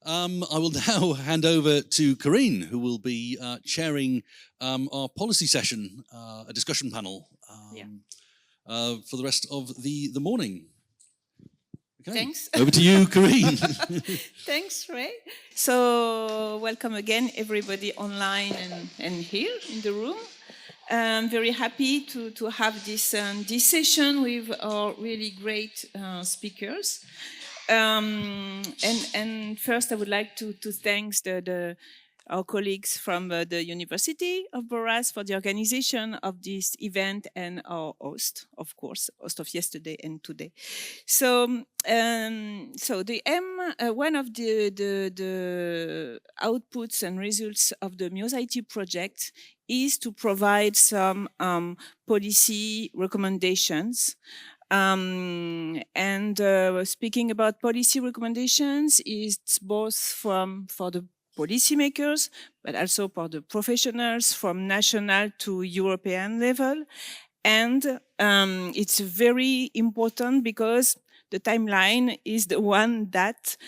I will now hand over to Corinne, who will be chairing our policy session, a discussion panel for the rest of the morning. Okay. Thanks. Over to you, Corinne. Thanks, Ray. So welcome again, everybody online and here in the room. I'm very happy to have this session with our really great speakers. And first, I would like to thank our colleagues from the University of Boras for the organization of this event and our host, of course, host of yesterday and today. So the one of the outputs and results of the Muse IT project is to provide some policy recommendations. Speaking about policy recommendations, it's both for the policymakers, but also for the professionals from national to European level. And it's very important because the timeline is the one that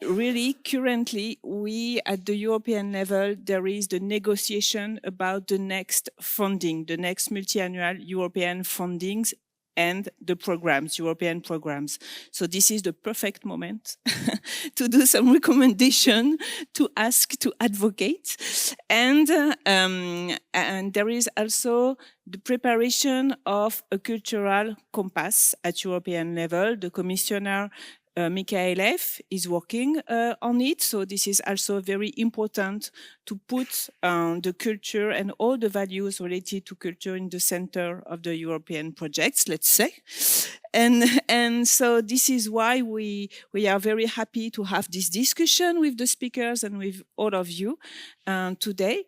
really currently we at the European level, there is the negotiation about the next funding, the next multi-annual European fundings and the programs, European programs. So this is the perfect moment to do some recommendation, to ask, to advocate. And there is also the preparation of a cultural compass at European level. The Commissioner Michaelef is working on it. So this is also very important to put the culture and all the values related to culture in the center of the European projects, let's say. And so this is why we are very happy to have this discussion with the speakers and with all of you today.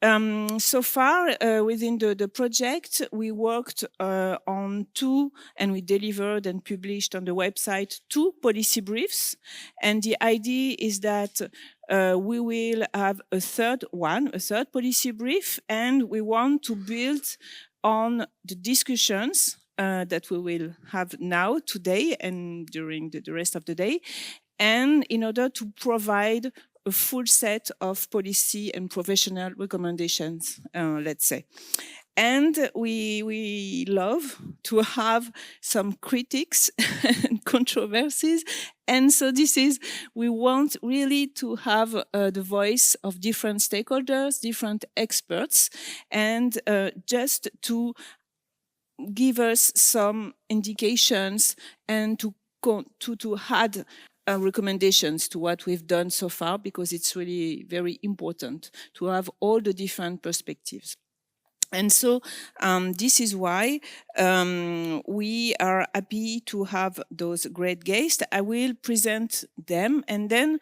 So far within the project, we worked on two, and we delivered and published on the website 2 policy briefs. And the idea is that we will have a third policy brief, and we want to build on the discussions that we will have now, today, and during the rest of the day, and in order to provide a full set of policy and professional recommendations, let's say. And we love to have some critics and controversies. And so we want really to have the voice of different stakeholders, different experts, and just to give us some indications and to add recommendations to what we've done so far, because it's really very important to have all the different perspectives. And so this is why we are happy to have those great guests. I will present them, and then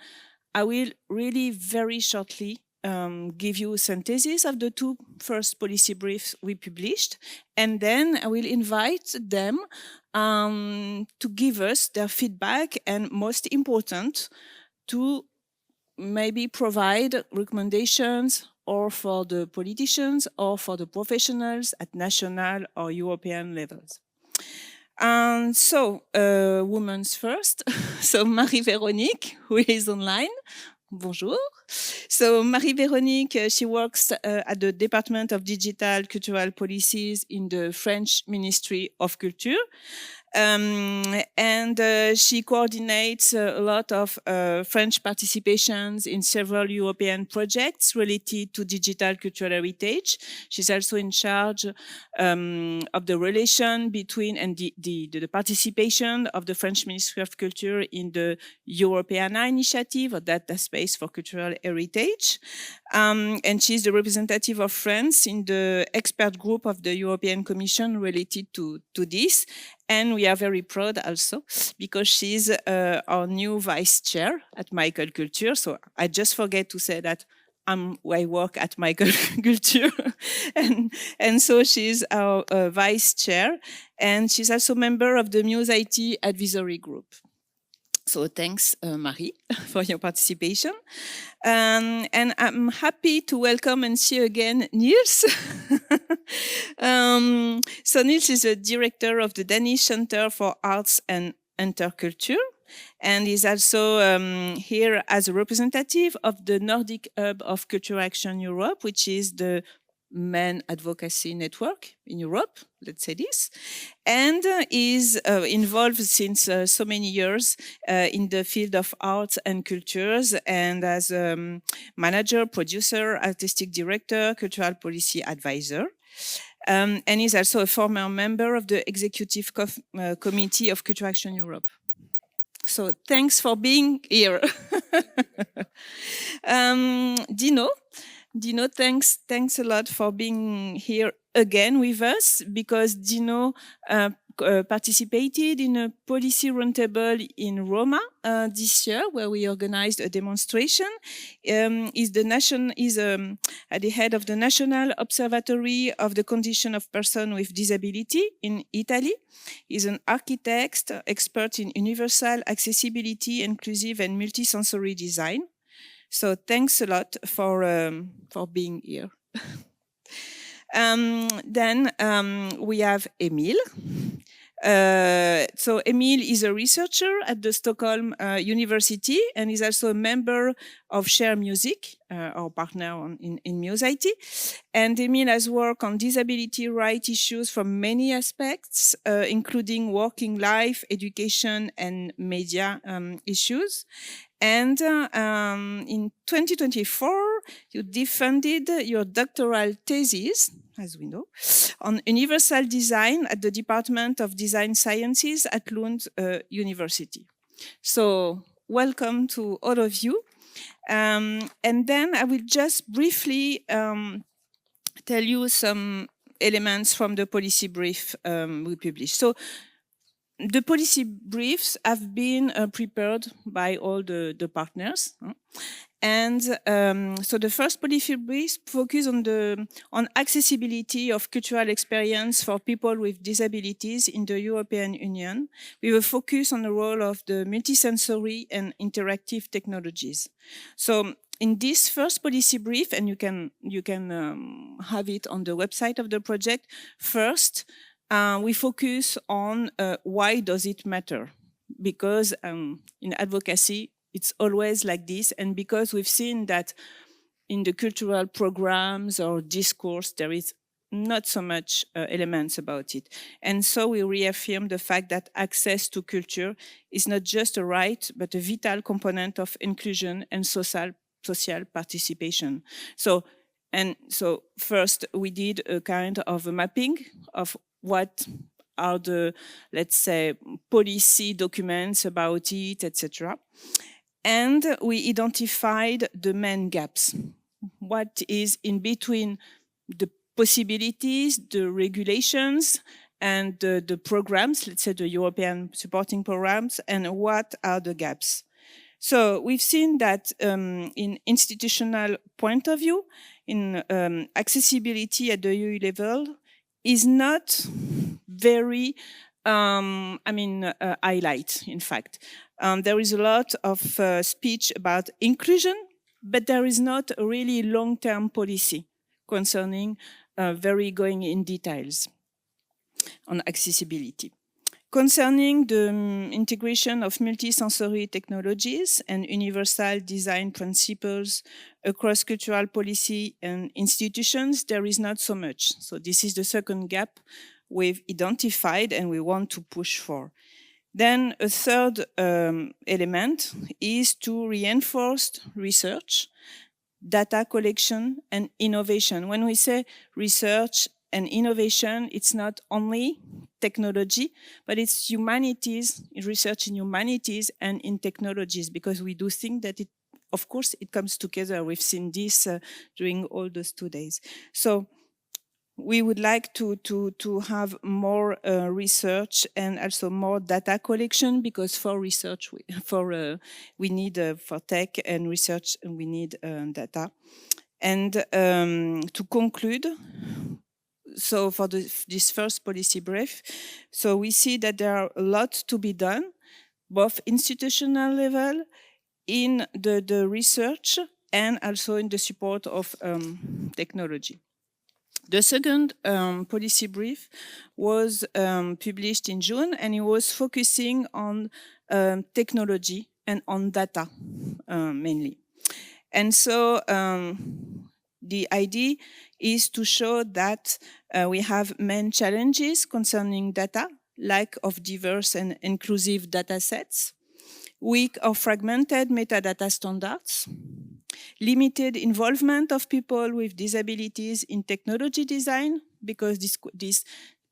I will really very shortly give you a synthesis of the 2 first policy briefs we published, and then I will invite them to give us their feedback, and most important, to maybe provide recommendations or for the politicians or for the professionals at national or European levels. So, women's first. So Marie-Véronique, who is online. Bonjour. So Marie-Véronique, she works at the Department of Digital Cultural Policies in the French Ministry of Culture. And she coordinates a lot of French participations in several European projects related to digital cultural heritage. She's also in charge of the relation between and the participation of the French Ministry of Culture in the Europeana initiative, or data space for cultural heritage. And she's the representative of France in the expert group of the European Commission related to this. And we are very proud also because she's our new vice chair at Interculture. So I just forget to say that I work at Interculture. and so she's our vice chair, and she's also a member of the Muse IT advisory group. So thanks, Marie, for your participation. And I'm happy to welcome and see again Niels. So Niels is the director of the Danish Center for Arts and Interculture. and is also here as a representative of the Nordic Hub of Culture Action Europe, which is the main advocacy network in Europe, let's say this, and is involved since so many years in the field of arts and cultures, and as manager, producer, artistic director, cultural policy advisor. And is also a former member of the executive committee of Culture Action Europe. So thanks for being here. Dino, thanks a lot for being here again with us, because Dino participated in a policy roundtable in Roma this year, where we organized a demonstration. Is at the head of the National Observatory of the Condition of Persons with Disability in Italy. He's an architect, expert in universal accessibility, inclusive and multisensory design. So thanks a lot for being here. Then we have Emil. So Emil is a researcher at the Stockholm University, and is also a member of Share Music, our partner in Musity. And Emil has worked on disability rights issues from many aspects, including working life, education, and media issues. And in 2024, you defended your doctoral thesis, as we know, on universal design at the Department of Design Sciences at Lund University. So welcome to all of you. And then I will just briefly tell you some elements from the policy brief we published. So the policy briefs have been prepared by all the partners. And so the first policy brief focus on accessibility of cultural experience for people with disabilities in the European Union, with a focus on the role of the multisensory and interactive technologies. So in this first policy brief, and you can have it on the website of the project, first, we focus on why does it matter? Because in advocacy, it's always like this. And because we've seen that in the cultural programs or discourse, there is not so much elements about it. And so we reaffirm the fact that access to culture is not just a right, but a vital component of inclusion and social participation. So first we did a kind of a mapping of what are the, let's say, policy documents about it, etc. And we identified the main gaps. What is in between the possibilities, the regulations, and the programs, let's say the European supporting programs, and what are the gaps. So we've seen that in institutional point of view, in accessibility at the EU level, is not very, highlight, in fact. There is a lot of speech about inclusion, but there is not a really long-term policy concerning very going in details on accessibility. Concerning the integration of multisensory technologies and universal design principles across cultural policy and institutions, there is not so much. So this is the second gap we've identified and we want to push for. Then a third element is to reinforce research, data collection, and innovation. When we say research and innovation, it's not only technology, but it's humanities, research in humanities and in technologies, because we do think that of course, it comes together. We've seen this during all those 2 days. So we would like to have more research and also more data collection, because for research, we need for tech and research, we need data. And to conclude, so for this first policy brief, so we see that there are a lot to be done, both institutional level, in the research, and also in the support of technology. The second policy brief was published in June, and it was focusing on technology and on data mainly. And so the idea is to show that we have main challenges concerning data, lack of diverse and inclusive data sets, weak or fragmented metadata standards, limited involvement of people with disabilities in technology design, because this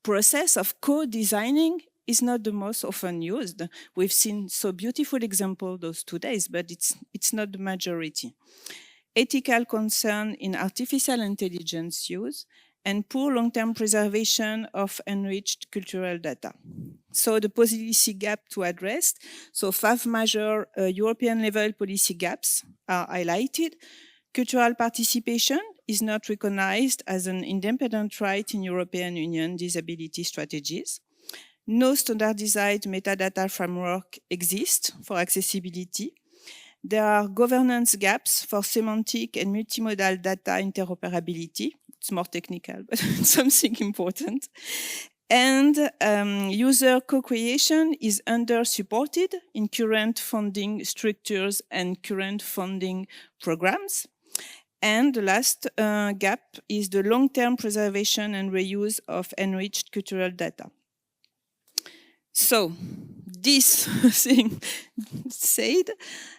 process of co-designing is not the most often used. We've seen so beautiful examples those 2 days, but it's not the majority. Ethical concern in artificial intelligence use, and poor long-term preservation of enriched cultural data. So the policy gap to address, so 5 major European-level policy gaps are highlighted. Cultural participation is not recognized as an independent right in European Union disability strategies. No standardized metadata framework exists for accessibility. There are governance gaps for semantic and multimodal data interoperability. It's more technical, but something important. And user co-creation is under-supported in current funding structures and current funding programs. And the last gap is the long-term preservation and reuse of enriched cultural data. So this thing said,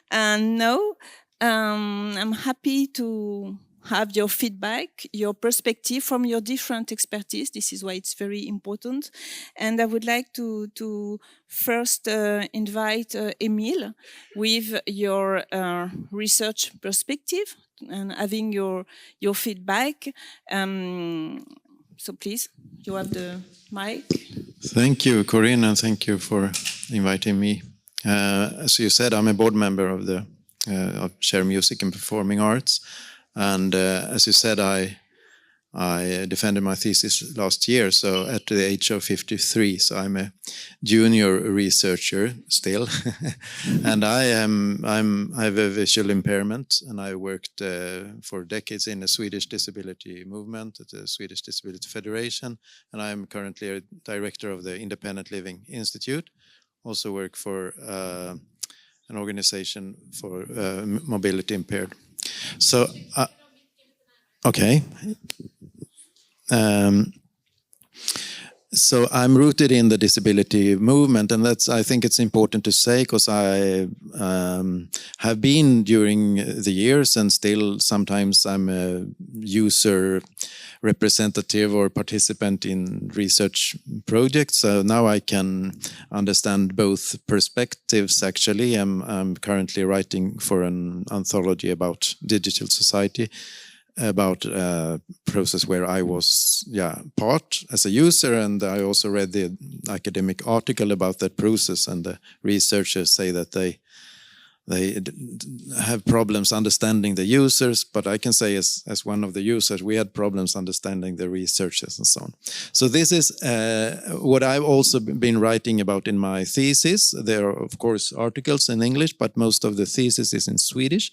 and now I'm happy to have your feedback, your perspective from your different expertise. This is why it's very important. And I would like to first invite Emil with your research perspective and having your feedback. So please, you have the mic. Thank you, Corinne, and thank you for inviting me. As you said, I'm a board member of the of Share Music and Performing Arts. And as you said, I defended my thesis last year, so at the age of 53. So I'm a junior researcher still, and I have a visual impairment, and I worked for decades in the Swedish disability movement at the Swedish Disability Federation, and I'm currently a director of the Independent Living Institute. Also work for an organization for mobility impaired. So, okay. So I'm rooted in the disability movement, and I think it's important to say, because I have been during the years, and still sometimes I'm a user representative or participant in research projects. So now I can understand both perspectives, actually. I'm currently writing for an anthology about digital society, about a process where I was part as a user, and I also read the academic article about that process, and the researchers say that they have problems understanding the users, but I can say as one of the users, we had problems understanding the researchers and so on. So this is what I've also been writing about in my thesis. There are, of course, articles in English, but most of the thesis is in Swedish.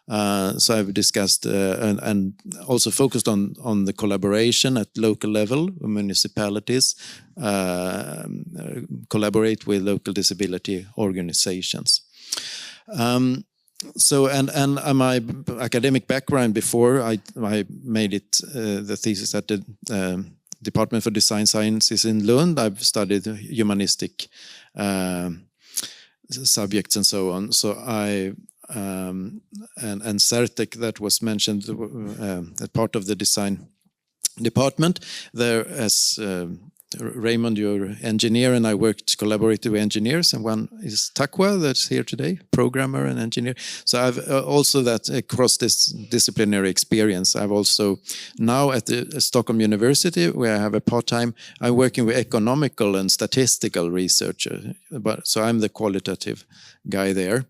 So I've discussed and also focused on the collaboration at local level. Municipalities collaborate with local disability organizations. So my academic background before I made it the thesis at the Department for Design Sciences in Lund. I've studied humanistic subjects and so on. So and CERTEC, that was mentioned as part of the design department. There, as Raymond, your engineer, and I collaborated with engineers, and one is Takwa, that's here today, programmer and engineer. So I've also that across this disciplinary experience. I've also now at the Stockholm University, where I have a part-time, I'm working with economical and statistical research. So I'm the qualitative guy there.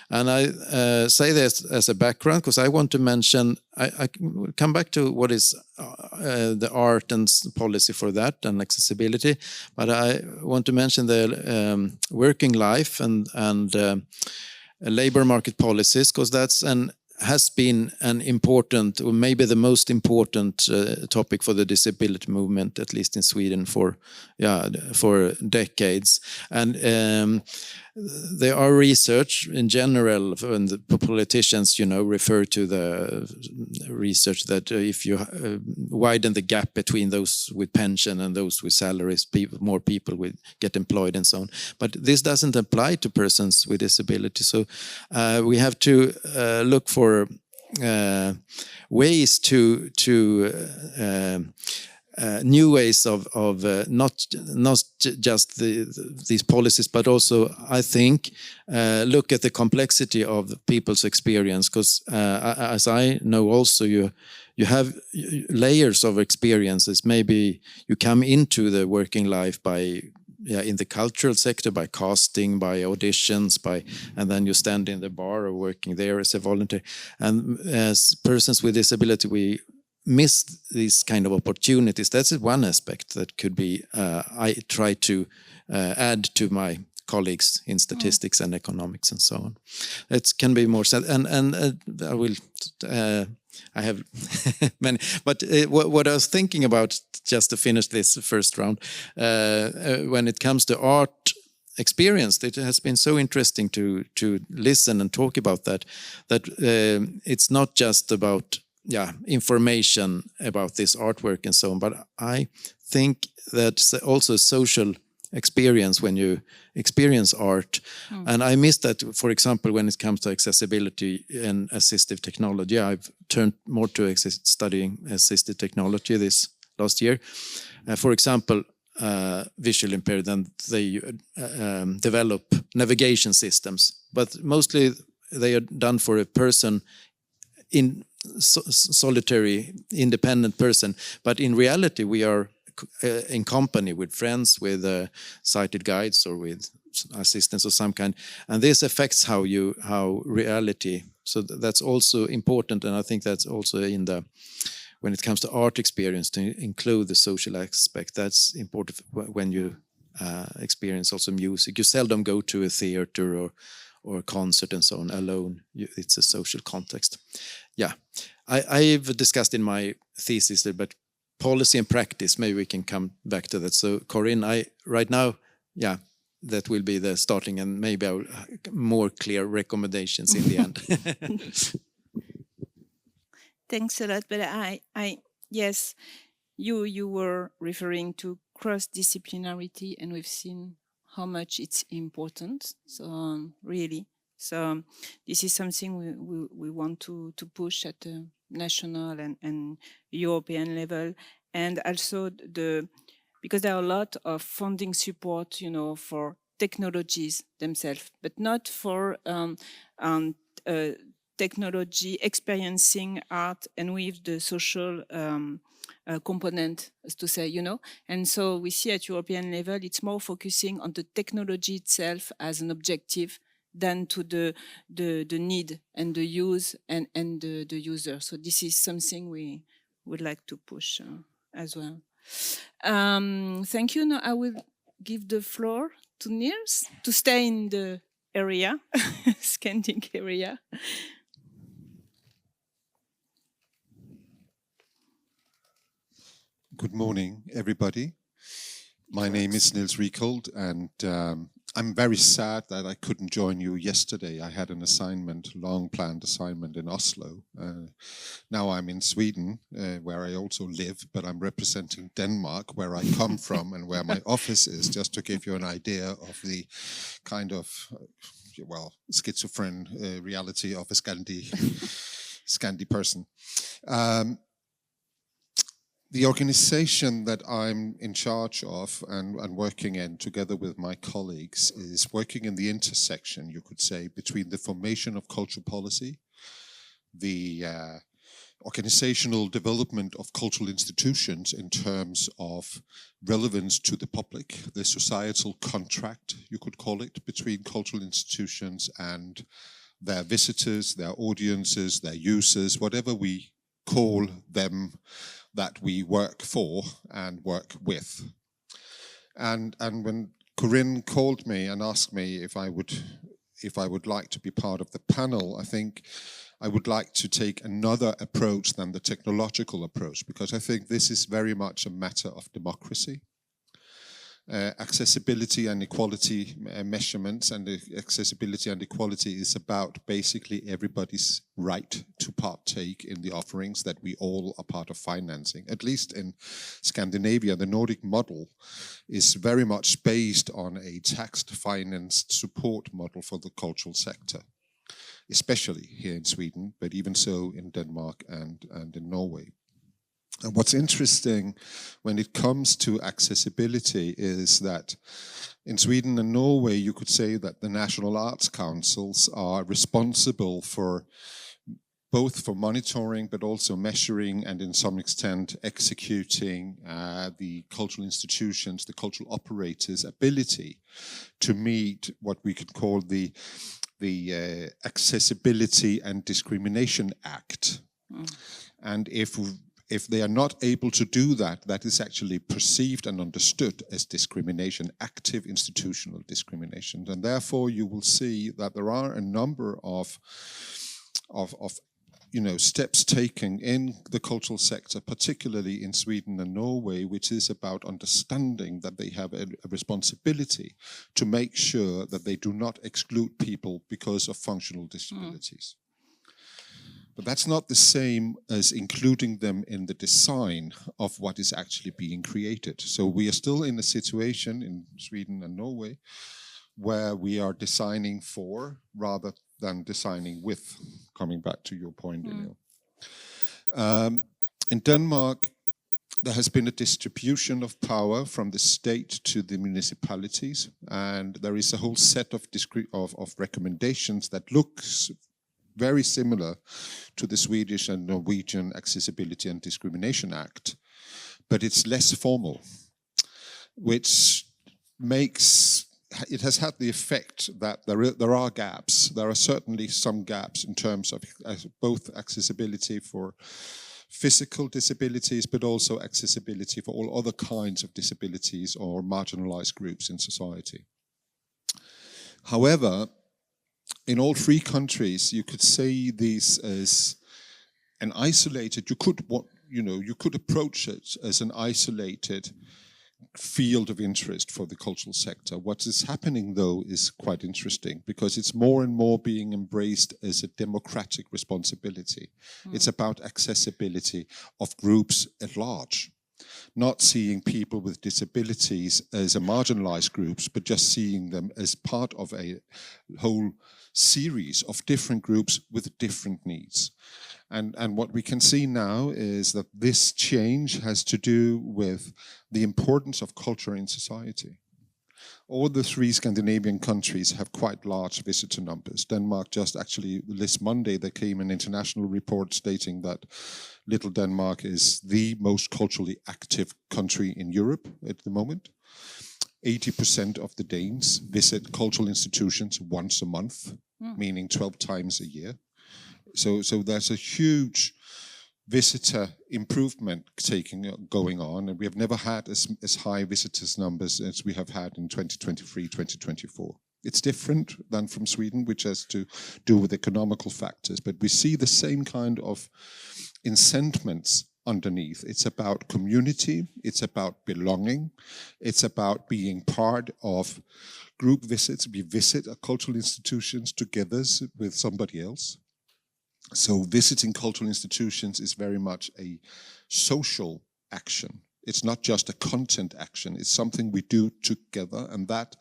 And I say this as a background because I want to mention, I come back to what is the art and policy for that and accessibility, but I want to mention the working life and labor market policies, because that's an has been an important, or maybe the most important topic for the disability movement, at least in Sweden, for decades. And there are research in general, and the politicians, refer to the research that if you widen the gap between those with pension and those with salaries, more people will get employed and so on. But this doesn't apply to persons with disability. So we have to look for ways to new ways of not just these policies, but also, I think, look at the complexity of people's experience. Because as I know, also you have layers of experiences. Maybe you come into the working life by in the cultural sector, by casting, by auditions, and then you stand in the bar or working there as a volunteer. And as persons with disability, we miss these kind of opportunities. That's one aspect that could be I try to add to my colleagues in statistics and economics and so on. It can be more said, and I will. I have many, but what I was thinking about, just to finish this first round, when it comes to art experience, it has been so interesting to listen and talk about that it's not just about information about this artwork and so on, but I think that's also a social experience when you experience art. And I miss that, for example, when it comes to accessibility and assistive technology. I've turned more to studying assistive technology this last year. For example, visually impaired, and they develop navigation systems, but mostly they are done for a person in solitary, independent person. But in reality, we are in company with friends, with sighted guides, or with assistants of some kind, and this affects how reality. So that's also important, and I think that's also when it comes to art experience, to include the social aspect. That's important when you experience also music. You seldom go to a theater or a concert and so on alone. It's a social context. Yeah, I've discussed in my thesis there, but policy and practice, maybe we can come back to that. So Corinne, right now, that will be the starting, and maybe I'll more clear recommendations in the end. Thanks a lot. But yes, you were referring to cross-disciplinarity, and we've seen how much it's important. So really, so this is something we want to push at the national and European level, and also because there are a lot of funding support, for technologies themselves, but not for technology experiencing art and with the social component, as to say, And so we see at European level, it's more focusing on the technology itself as an objective than to the need and the use and the user. So this is something we would like to push as well. Thank you. Now I will give the floor to Niels to stay in the area, scanning area. Good morning, everybody. My name is Niels Righolt, and I'm very sad that I couldn't join you yesterday. I had an assignment, long-planned assignment in Oslo. Now I'm in Sweden, where I also live, but I'm representing Denmark, where I come from and where my office is, just to give you an idea of the kind of, schizophrenic reality of a Scandi person. The organization that I'm in charge of and working in together with my colleagues is working in the intersection, you could say, between the formation of cultural policy, the organizational development of cultural institutions in terms of relevance to the public, the societal contract, you could call it, between cultural institutions and their visitors, their audiences, their users, whatever we call them, that we work for and work with. And when Corinne called me and asked me if I would if I would like to be part of the panel, I think I would like to take another approach than the technological approach, because I think this is very much a matter of democracy. Accessibility and equality measurements, and accessibility and equality is about basically everybody's right to partake in the offerings that we all are part of financing. At least in Scandinavia, the Nordic model is very much based on a taxed financed support model for the cultural sector, especially here in Sweden, but even so in Denmark and in Norway. And what's interesting when it comes to accessibility is that in Sweden and Norway, you could say that the national arts councils are responsible for both for monitoring, but also measuring and in some extent executing the cultural institutions, the cultural operators' ability to meet what we could call the Accessibility and Discrimination Act. And if they are not able to do that, that is actually perceived and understood as discrimination, active institutional discrimination. And therefore you will see that there are a number of steps taken in the cultural sector, particularly in Sweden and Norway, which is about understanding that they have a responsibility to make sure that they do not exclude people because of functional disabilities. But that's not the same as including them in the design of what is actually being created. So we are still in a situation in Sweden and Norway where we are designing for rather than designing with, coming back to your point, Emil. In Denmark, there has been a distribution of power from the state to the municipalities, and there is a whole set of recommendations that looks very similar to the Swedish and Norwegian Accessibility and Discrimination Act, but it's less formal, which makes it has had the effect that there are gaps. There are certainly some gaps in terms of both accessibility for physical disabilities, but also accessibility for all other kinds of disabilities or marginalized groups in society. However, in all three countries, you could say this as an isolated. You could approach it as an isolated field of interest for the cultural sector. What is happening, though, is quite interesting because it's more and more being embraced as a democratic responsibility. It's about accessibility of groups at large, not seeing people with disabilities as a marginalized groups, but just seeing them as part of a whole series of different groups with different needs. And what we can see now is that this change has to do with the importance of culture in society. All the three Scandinavian countries have quite large visitor numbers. Denmark just actually, this Monday, there came an international report stating that Little Denmark is the most culturally active country in Europe at the moment. 80% of the Danes visit cultural institutions once a month, meaning 12 times a year. So there's a huge visitor improvement going on, and we have never had as high visitors numbers as we have had in 2023, 2024. It's different than from Sweden, which has to do with economical factors, but we see the same kind of incentives underneath. It's about community, it's about belonging, it's about being part of group visits. We visit cultural institutions together with somebody else. So visiting cultural institutions is very much a social action. It's not just a content action, it's something we do together, and that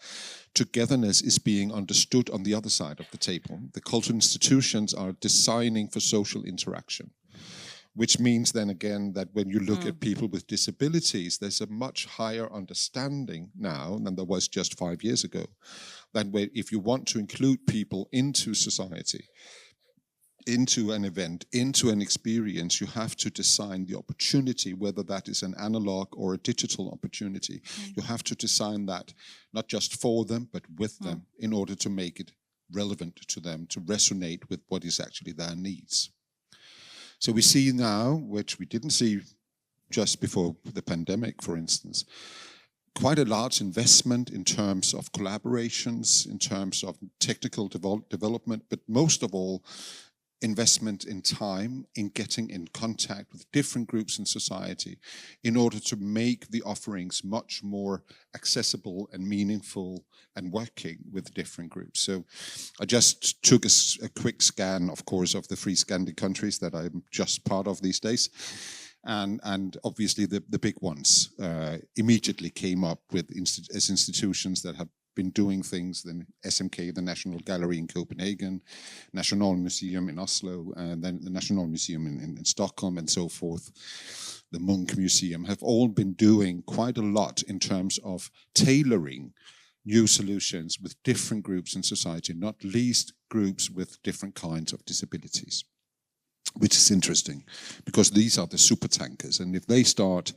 togetherness is being understood on the other side of the table. The cultural institutions are designing for social interaction, which means then again that when you look at people with disabilities, there's a much higher understanding now than there was just 5 years ago. That if you want to include people into society, into an event, into an experience, you have to design the opportunity, whether that is an analog or a digital opportunity. You have to design that not just for them, but with them in order to make it relevant to them, to resonate with what is actually their needs. So we see now, which we didn't see just before the pandemic, for instance, quite a large investment in terms of collaborations, in terms of technical development, but most of all, investment in time, in getting in contact with different groups in society in order to make the offerings much more accessible and meaningful and working with different groups. So I just took a quick scan, of course, of the three Scandi countries that I'm just part of these days. And obviously the big ones immediately came up with as institutions that have been doing things, the SMK, the National Gallery in Copenhagen, National Museum in Oslo, and then the National Museum in Stockholm and so forth. The Munch Museum have all been doing quite a lot in terms of tailoring new solutions with different groups in society, not least groups with different kinds of disabilities, which is interesting because these are the super tankers. And if they start,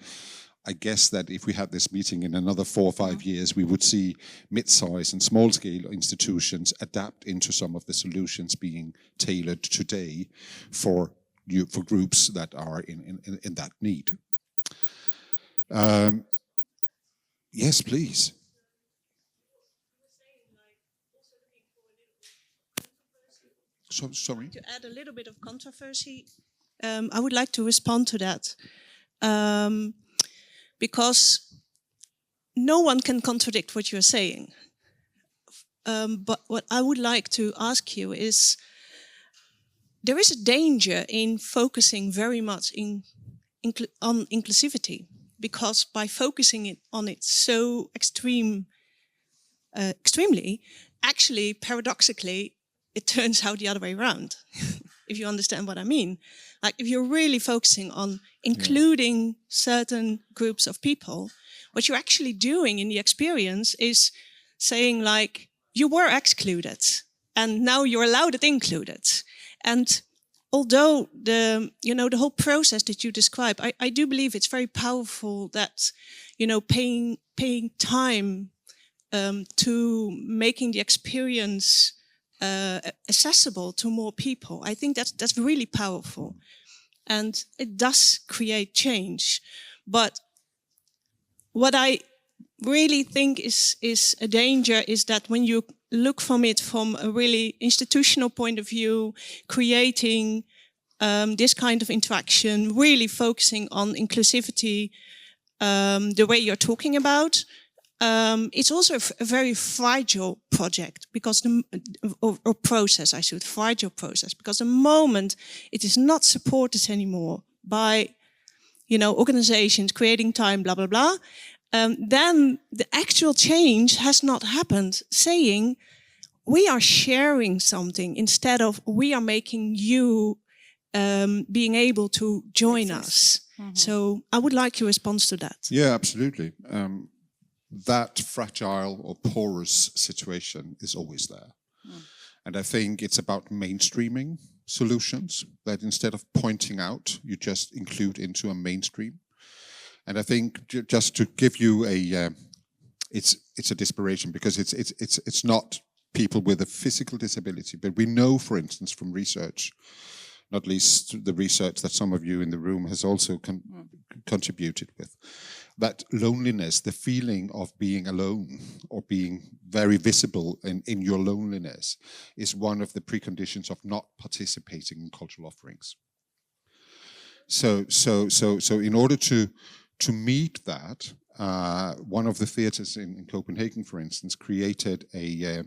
I guess that if we had this meeting in another 4 or 5 years, we would see mid-size and small-scale institutions adapt into some of the solutions being tailored today for groups that are in that need. Yes, please. So, sorry? To add a little bit of controversy, I would like to respond to that. Because no one can contradict what you're saying. But what I would like to ask you is, there is a danger in focusing very much on inclusivity, because by focusing on it so extremely, actually, paradoxically, it turns out the other way around, if you understand what I mean. Like, if you're really focusing on including certain groups of people, what you're actually doing in the experience is saying, like, you were excluded and now you're allowed it included. And although the whole process that you describe, I do believe it's very powerful that, paying time to making the experience accessible to more people. I think that's really powerful, and it does create change. But what I really think is a danger is that when you look from it from a really institutional point of view, creating this kind of interaction, really focusing on inclusivity, the way you're talking about, it's also a very fragile project because fragile process, because the moment it is not supported anymore by, organizations creating time, blah, blah, blah, then the actual change has not happened, saying we are sharing something instead of we are making you being able to join us. Mm-hmm. So I would like your response to that. Yeah, absolutely. That fragile or porous situation is always there. Mm. And I think it's about mainstreaming solutions, that instead of pointing out, you just include into a mainstream. And I think just to give you it's a desperation, because it's not people with a physical disability, but we know, for instance, from research, not least the research that some of you in the room has also contributed with, that loneliness, the feeling of being alone or being very visible in your loneliness, is one of the preconditions of not participating in cultural offerings. So in order to meet that, one of the theatres in Copenhagen, for instance, created a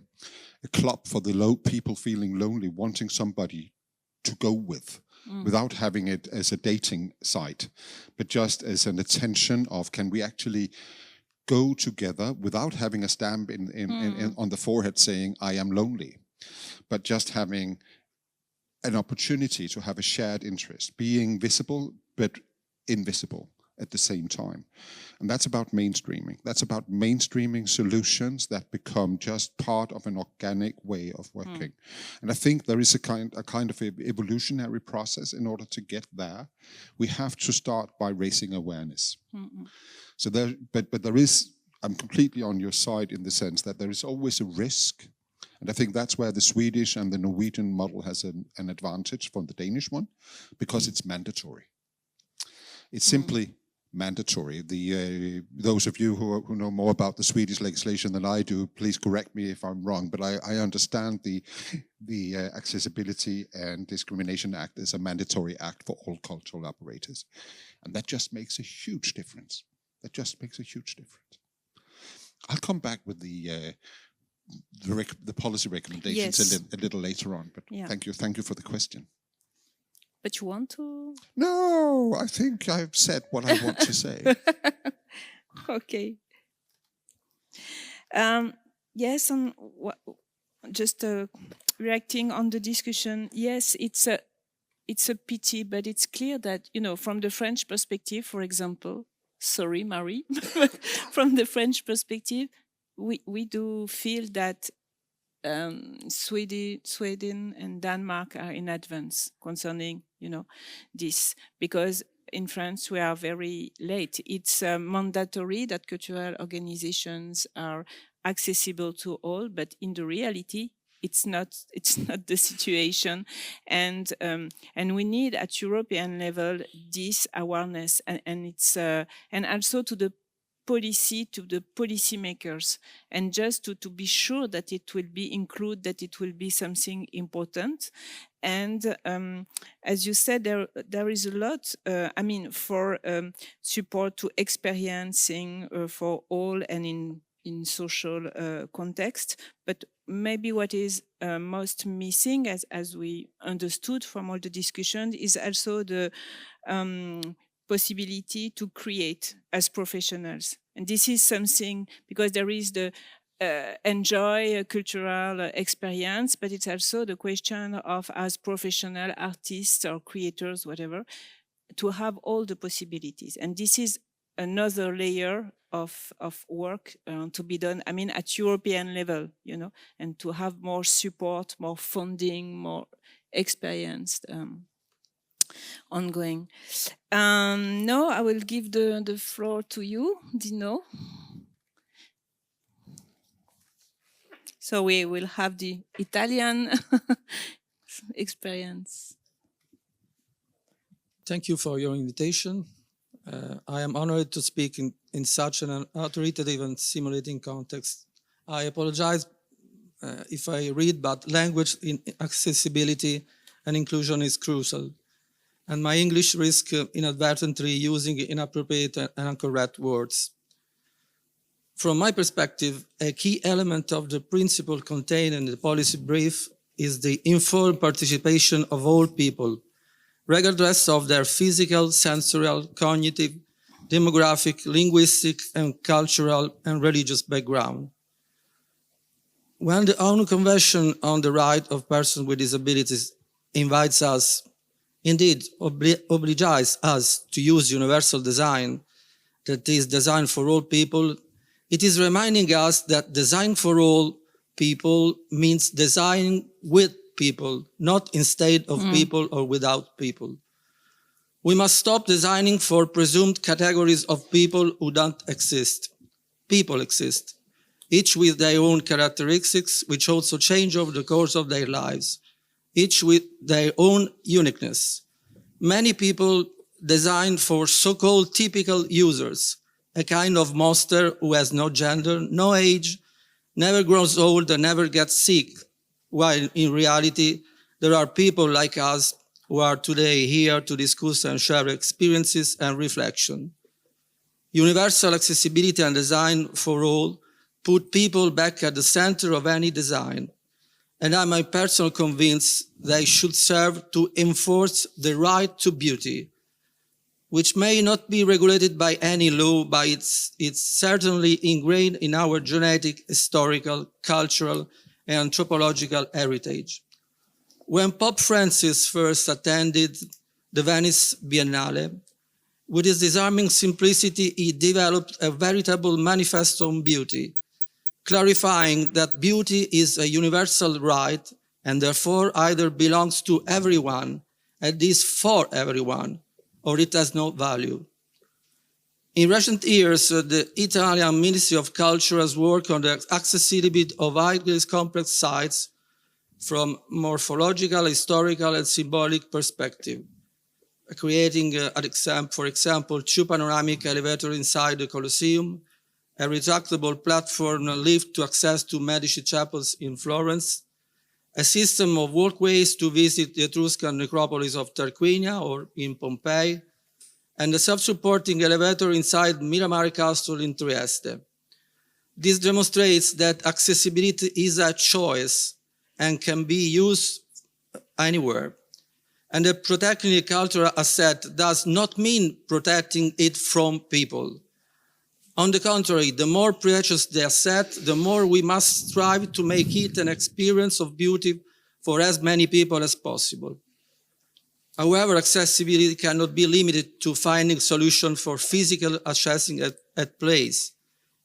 club for the people feeling lonely, wanting somebody to go with, without having it as a dating site, but just as an attention of, can we actually go together without having a stamp on the forehead saying, I am lonely, but just having an opportunity to have a shared interest, being visible but invisible at the same time. And that's about mainstreaming. That's about mainstreaming solutions that become just part of an organic way of working. And I think there is a kind of evolutionary process in order to get there. We have to start by raising awareness. So but there is, I'm completely on your side in the sense that there is always a risk. And I think that's where the Swedish and the Norwegian model has an advantage from the Danish one, because it's mandatory. It's simply mandatory. Those of you who know more about the Swedish legislation than I do, please correct me if I'm wrong, but I understand the Accessibility and Discrimination Act is a mandatory act for all cultural operators. And that just makes a huge difference. That just makes a huge difference. I'll come back with the policy recommendations a little later on, but thank you for the question. But you want to? No, I think I've said what I want to say. Okay. Yes, and just reacting on the discussion. Yes, it's a pity, but it's clear that, you know, from the French perspective, for example. Sorry, Marie. From the French perspective, we do feel that Sweden and Denmark are in advance concerning, you know, this, because in France we are very late. It's mandatory that cultural organizations are accessible to all, but in the reality, it's not the situation, and we need at European level this awareness, and it's and also to the policy makers, and just to be sure that it will be included, that it will be something important. And as you said, there is a lot, I mean, for support to experiencing for all and in social context, but maybe what is most missing, as we understood from all the discussions, is also the possibility to create as professionals. And this is something, because there is the enjoy a cultural experience, but it's also the question of, as professional artists or creators, whatever, to have all the possibilities. And this is another layer of work to be done, I mean, at European level, you know, and to have more support, more funding, more experienced ongoing. Now I will give the floor to you, Dino. So we will have the Italian experience. Thank you for your invitation. I am honored to speak in such an authoritative and stimulating context. I apologize if I read, but language in accessibility and inclusion is crucial, and my English risks inadvertently using inappropriate and incorrect words. From my perspective, a key element of the principle contained in the policy brief is the informed participation of all people, regardless of their physical, sensorial, cognitive, demographic, linguistic, and cultural and religious background. When the ONU Convention on the Right of Persons with Disabilities invites us, indeed obliges us to use universal design, that is design for all people, it is reminding us that design for all people means design with people, not instead of people or without people. We must stop designing for presumed categories of people who don't exist. People exist, each with their own characteristics, which also change over the course of their lives, each with their own uniqueness. Many people design for so-called typical users, a kind of monster who has no gender, no age, never grows old and never gets sick, while in reality, there are people like us who are today here to discuss and share experiences and reflection. Universal accessibility and design for all put people back at the center of any design, and I'm personally convinced they should serve to enforce the right to beauty, which may not be regulated by any law, but it's certainly ingrained in our genetic, historical, cultural, and anthropological heritage. When Pope Francis first attended the Venice Biennale, with his disarming simplicity, he developed a veritable manifesto on beauty, clarifying that beauty is a universal right and therefore either belongs to everyone, at least for everyone, or it has no value. In recent years, the Italian Ministry of Culture has worked on the accessibility of highly complex sites from morphological, historical, and symbolic perspective. creating, for example, 2 panoramic elevators inside the Colosseum, a retractable platform lift to access to Medici chapels in Florence, a system of walkways to visit the Etruscan necropolis of Tarquinia or in Pompeii, and a self-supporting elevator inside Miramare Castle in Trieste. This demonstrates that accessibility is a choice and can be used anywhere. And that protecting a cultural asset does not mean protecting it from people. On the contrary, the more precious the asset, the more we must strive to make it an experience of beauty for as many people as possible. However, accessibility cannot be limited to finding solutions for physical accessing at place.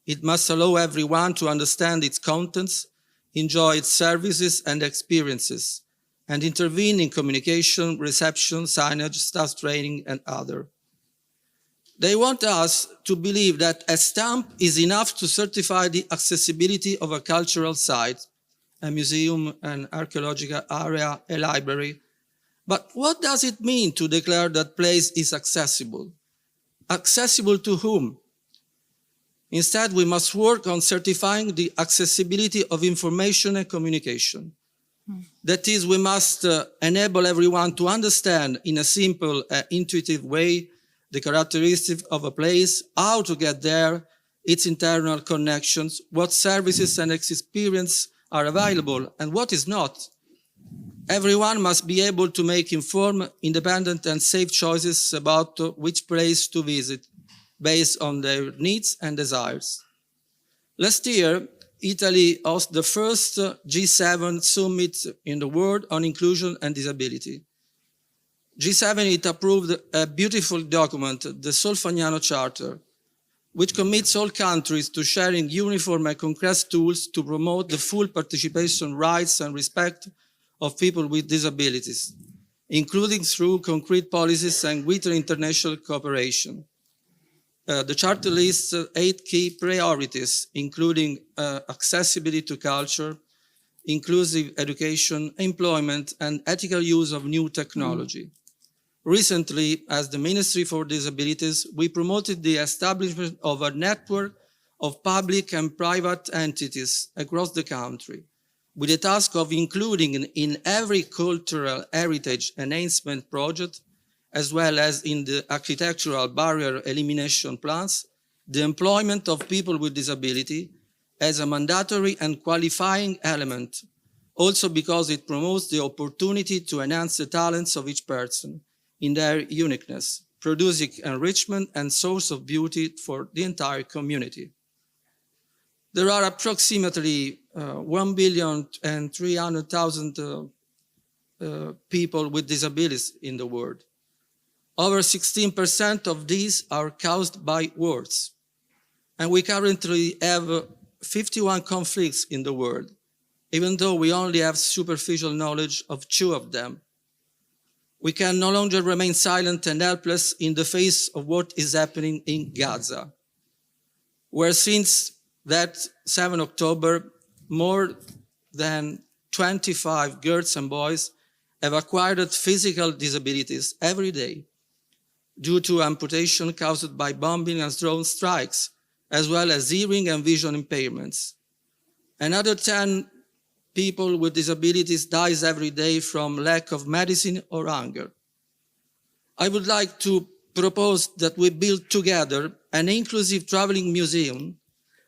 It must allow everyone to understand its contents, enjoy its services and experiences, and intervene in communication, reception, signage, staff training, and other. They want us to believe that a stamp is enough to certify the accessibility of a cultural site, a museum, an archaeological area, a library. But what does it mean to declare that place is accessible? Accessible to whom? Instead, we must work on certifying the accessibility of information and communication. That is, we must enable everyone to understand in a simple, intuitive way the characteristics of a place, how to get there, its internal connections, what services and experience are available and what is not. Everyone must be able to make informed, independent and safe choices about which place to visit based on their needs and desires. Last year, Italy hosted the first G7 summit in the world on inclusion and disability. G7, it approved a beautiful document, the Solfagnano Charter, which commits all countries to sharing uniform and concrete tools to promote the full participation rights and respect of people with disabilities, including through concrete policies and greater international cooperation. The Charter lists 8 key priorities, including accessibility to culture, inclusive education, employment, and ethical use of new technology. Recently, as the Ministry for Disabilities, we promoted the establishment of a network of public and private entities across the country, with the task of including in every cultural heritage enhancement project, as well as in the architectural barrier elimination plans, the employment of people with disability as a mandatory and qualifying element, also because it promotes the opportunity to enhance the talents of each person in their uniqueness, producing enrichment and source of beauty for the entire community. There are approximately 1,300,000 people with disabilities in the world. Over 16% of these are caused by wars. And we currently have 51 conflicts in the world, even though we only have superficial knowledge of 2 of them. We can no longer remain silent and helpless in the face of what is happening in Gaza, where since that 7 October, more than 25 girls and boys have acquired physical disabilities every day due to amputation caused by bombing and drone strikes, as well as hearing and vision impairments. Another 10 people with disabilities dies every day from lack of medicine or hunger. I would like to propose that we build together an inclusive traveling museum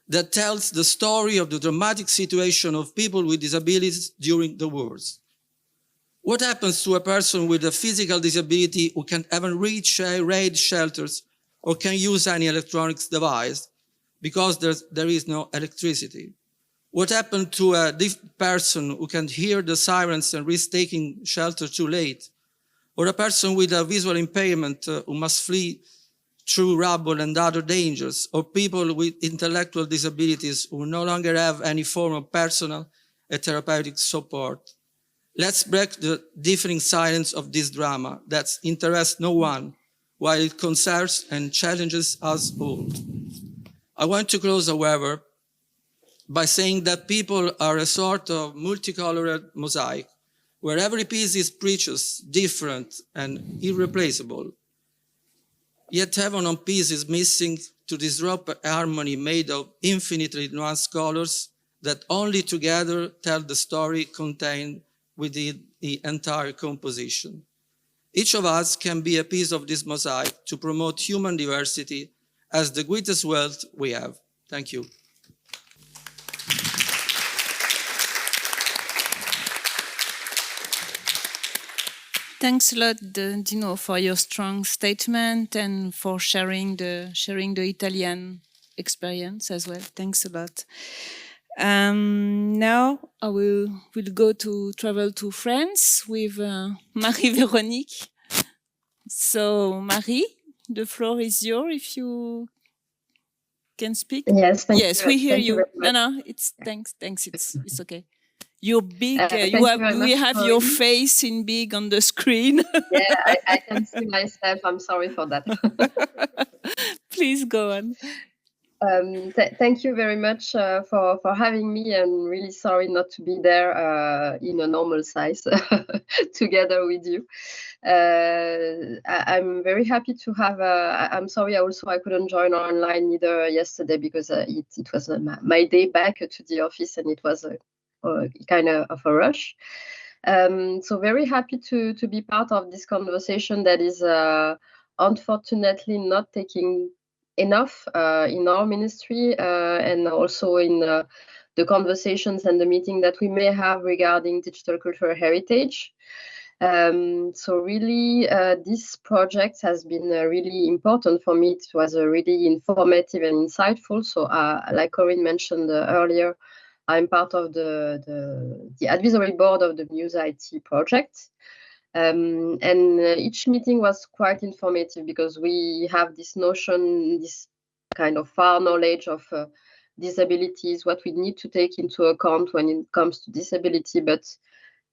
that tells the story of the dramatic situation of people with disabilities during the wars. What happens to a person with a physical disability who can't even reach raid shelters or can use any electronics device because there is no electricity? What happened to a deaf person who can hear the sirens and risk taking shelter too late? Or a person with a visual impairment who must flee through rubble and other dangers? Or people with intellectual disabilities who no longer have any form of personal and therapeutic support? Let's break the deafening silence of this drama that interests no one, while it concerns and challenges us all. I want to close, however, by saying that people are a sort of multicolored mosaic where every piece is precious, different, and irreplaceable. Yet heaven on piece is missing to disrupt a harmony made of infinitely nuanced colors that only together tell the story contained within the entire composition. Each of us can be a piece of this mosaic to promote human diversity as the greatest wealth we have. Thank you. Thanks a lot, Dino, for your strong statement and for sharing the Italian experience as well. Thanks a lot. Now I will travel to France with Marie-Véronique. So, Marie, the floor is yours if you can speak. Yes, yes, we hear thank you. very No, it's thanks. It's okay. You're big. We have your face in big on the screen. Yeah, I can see myself. I'm sorry for that. Please go on. Thank you very much for having me, and really sorry not to be there in a normal size together with you. I'm very happy to have. I'm sorry also I couldn't join online either yesterday because it was my day back to the office, and it was kind of a rush. So very happy to be part of this conversation that is unfortunately not taking enough in our ministry and also in the conversations and the meeting that we may have regarding digital cultural heritage. So really, this project has been really important for me. It was really informative and insightful. So like Corinne mentioned earlier, I'm part of the advisory board of the Muse IT project. And each meeting was quite informative because we have this notion, this kind of far knowledge of disabilities, what we need to take into account when it comes to disability, but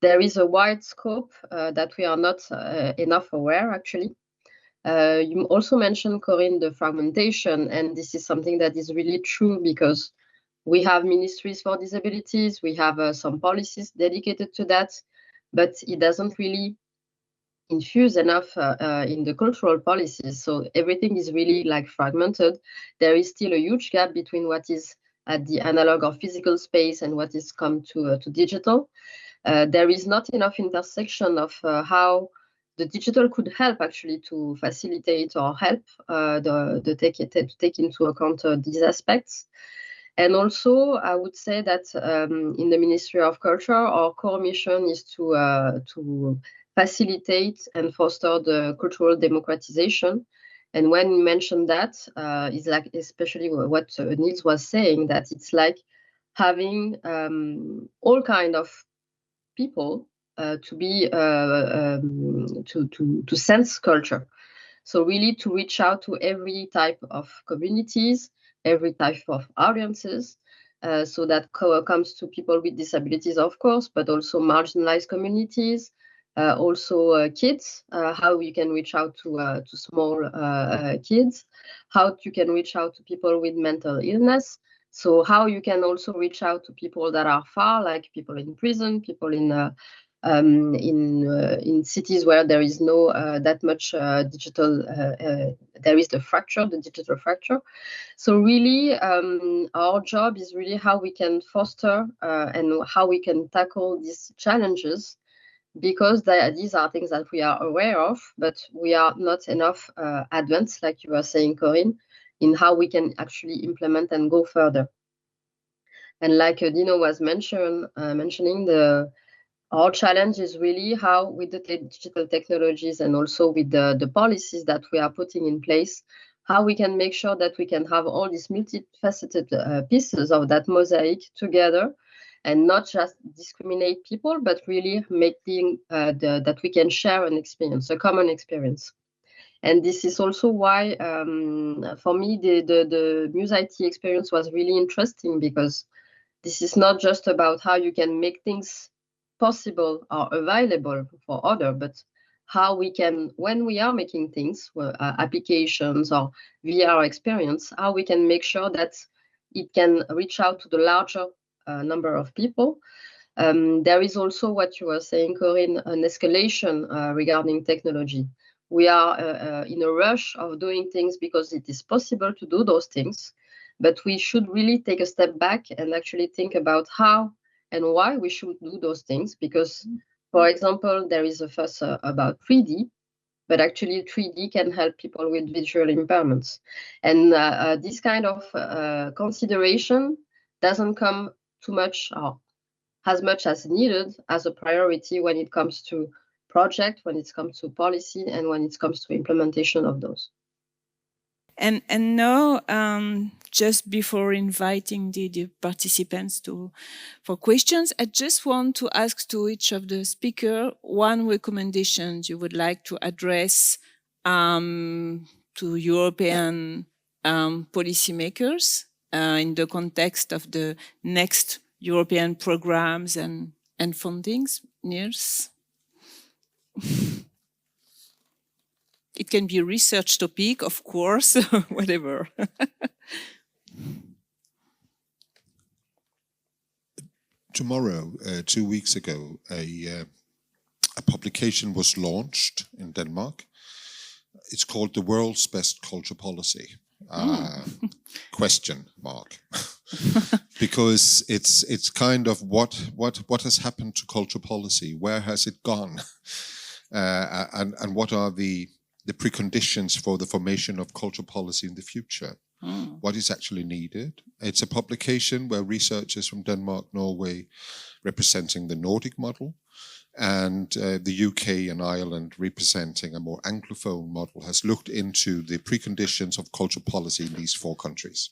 there is a wide scope that we are not enough aware, actually. You also mentioned, Corinne, the fragmentation, and this is something that is really true because we have ministries for disabilities, we have some policies dedicated to that, but it doesn't really infuse enough in the cultural policies. So everything is really like fragmented. There is still a huge gap between what is at the analog or physical space and what is come to digital. There is not enough intersection of how the digital could help actually to facilitate or help to take into account these aspects. And also, I would say that in the Ministry of Culture, our core mission is to facilitate and foster the cultural democratization. And when we mention that, it's like especially what Niels was saying, that it's like having all kind of people to be to sense culture. So really to reach out to every type of communities, every type of audiences. So that comes to people with disabilities, of course, but also marginalized communities, also kids, how you can reach out to small kids, how you can reach out to people with mental illness. So how you can also reach out to people that are far, like people in prison, people in cities where there is no that much digital, there is the digital fracture. So really, our job is really how we can foster and how we can tackle these challenges, because these are things that we are aware of, but we are not enough advanced, like you were saying, Corinne, in how we can actually implement and go further. And like Dino was mentioning, our challenge is really how, with the digital technologies and also with the policies that we are putting in place, how we can make sure that we can have all these multifaceted pieces of that mosaic together, and not just discriminate people, but really making that we can share an experience, a common experience. And this is also why, for me, the Muse IT experience was really interesting, because this is not just about how you can make things possible or available for others, but how we can, when we are making things, applications or VR experience, how we can make sure that it can reach out to the larger number of people. There is also what you were saying, Corinne, an escalation regarding technology. We are in a rush of doing things because it is possible to do those things, but we should really take a step back and actually think about how and why we should do those things. Because, for example, there is a fuss about 3D, but actually 3D can help people with visual impairments. And this kind of consideration doesn't come too much or as much as needed as a priority when it comes to project, when it comes to policy, and when it comes to implementation of those. And now, just before inviting the participants for questions, I just want to ask to each of the speakers one recommendation you would like to address to European policymakers in the context of the next European programs and fundings. Niels? It can be a research topic, of course, whatever. Tomorrow, 2 weeks ago, a publication was launched in Denmark. It's called The World's Best Culture Policy. Question mark. Because it's kind of what has happened to culture policy? Where has it gone? And what are the preconditions for the formation of culture policy in the future? What is actually needed? It's a publication where researchers from Denmark, Norway, representing the Nordic model, and the UK and Ireland representing a more Anglophone model, has looked into the preconditions of culture policy in these 4 countries.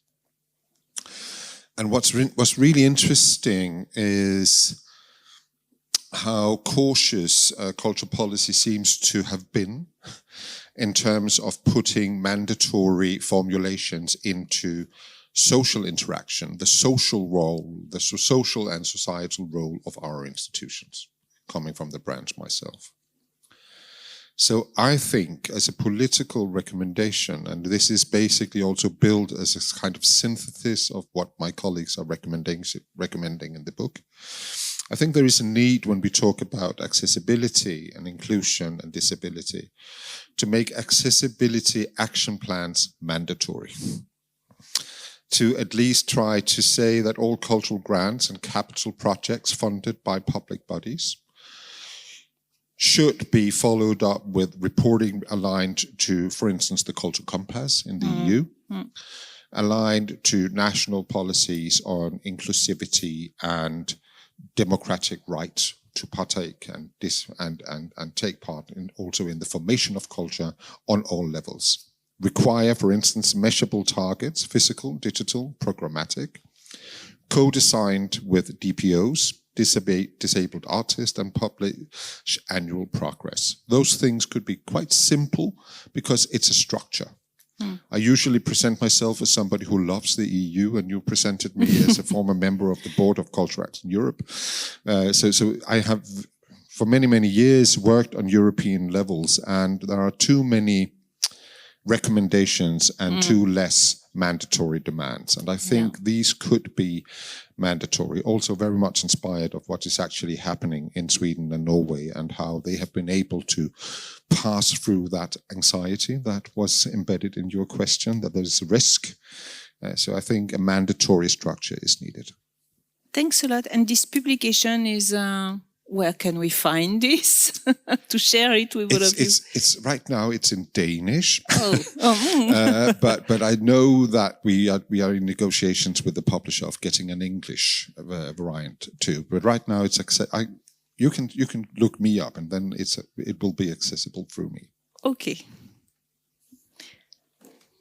And what's really interesting is how cautious culture policy seems to have been in terms of putting mandatory formulations into social interaction, the social role, the social and societal role of our institutions, coming from the branch myself. So I think as a political recommendation, and this is basically also built as a kind of synthesis of what my colleagues are recommending in the book, I think there is a need when we talk about accessibility and inclusion and disability to make accessibility action plans mandatory. To at least try to say that all cultural grants and capital projects funded by public bodies should be followed up with reporting aligned to, for instance, the Culture Compass in the EU, aligned to national policies on inclusivity and democratic rights to partake and take part in also in the formation of culture on all levels. Require, for instance, measurable targets, physical, digital, programmatic, co-designed with DPOs, disabled artists, and publish annual progress. Those things could be quite simple because it's a structure. I usually present myself as somebody who loves the EU, and you presented me as a former member of the Board of Cultural Acts in Europe. So I have, for many, many years, worked on European levels, and there are too many recommendations and too less mandatory demands. And I think these could be mandatory, also very much inspired of what is actually happening in Sweden and Norway and how they have been able to pass through that anxiety that was embedded in your question, that there is a risk. So I think a mandatory structure is needed. Thanks a lot. And this publication is, where can we find this to share it with all of you? It's right now it's in Danish, Oh. but I know that we are in negotiations with the publisher of getting an English variant too. But right now it's you can look me up, and then it will be accessible through me. Okay.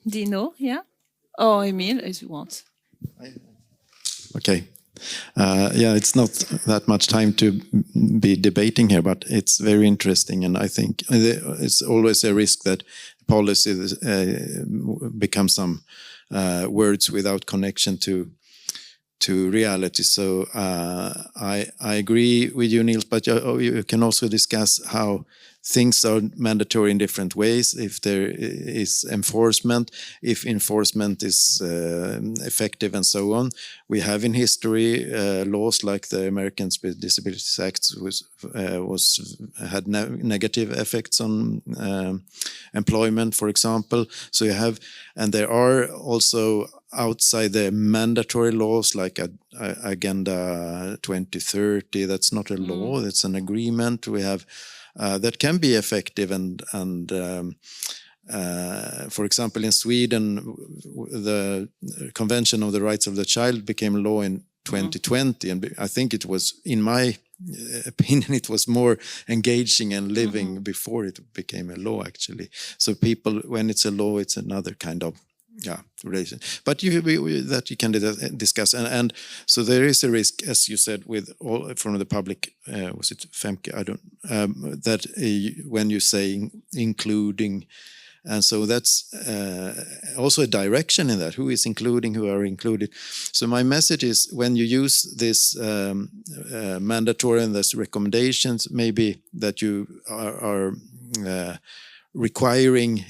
Dino, yeah, or Emil, as you want. Okay. It's not that much time to be debating here, but it's very interesting, and I think it's always a risk that policy becomes some words without connection to to reality. So I agree with you, Niels, but you can also discuss how things are mandatory in different ways, if there is enforcement, if enforcement is effective, and so on. We have in history laws like the Americans with Disabilities Act had negative effects on employment, for example. So you have, and there are also outside the mandatory laws like Agenda 2030, that's not a law, it's an agreement. We have that can be effective, and for example, in Sweden, the Convention of the Rights of the Child became law in 2020, and I think it was, in my opinion, it was more engaging and living before it became a law, actually. So people, when it's a law, it's another kind of relation. But that you can discuss, and so there is a risk, as you said, with all from the public. Was it Femke? I don't. That when you say including, and so that's also a direction in that. Who is including? Who are included? So my message is, when you use this mandatory and there's recommendations, maybe that you are requiring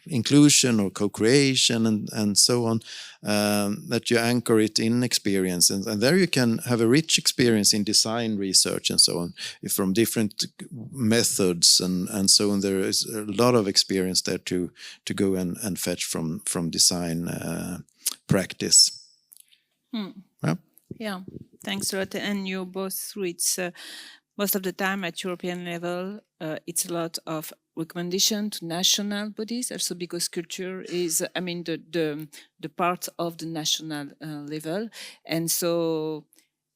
inclusion or co-creation and so on, that you anchor it in experience. And there you can have a rich experience in design research and so on, from different methods and so on. There is a lot of experience there to go and fetch from design practice. Yeah, thanks a lot. And you both through it's most of the time at European level, it's a lot of recommendation to national bodies, also because culture is, the part of the national level. And so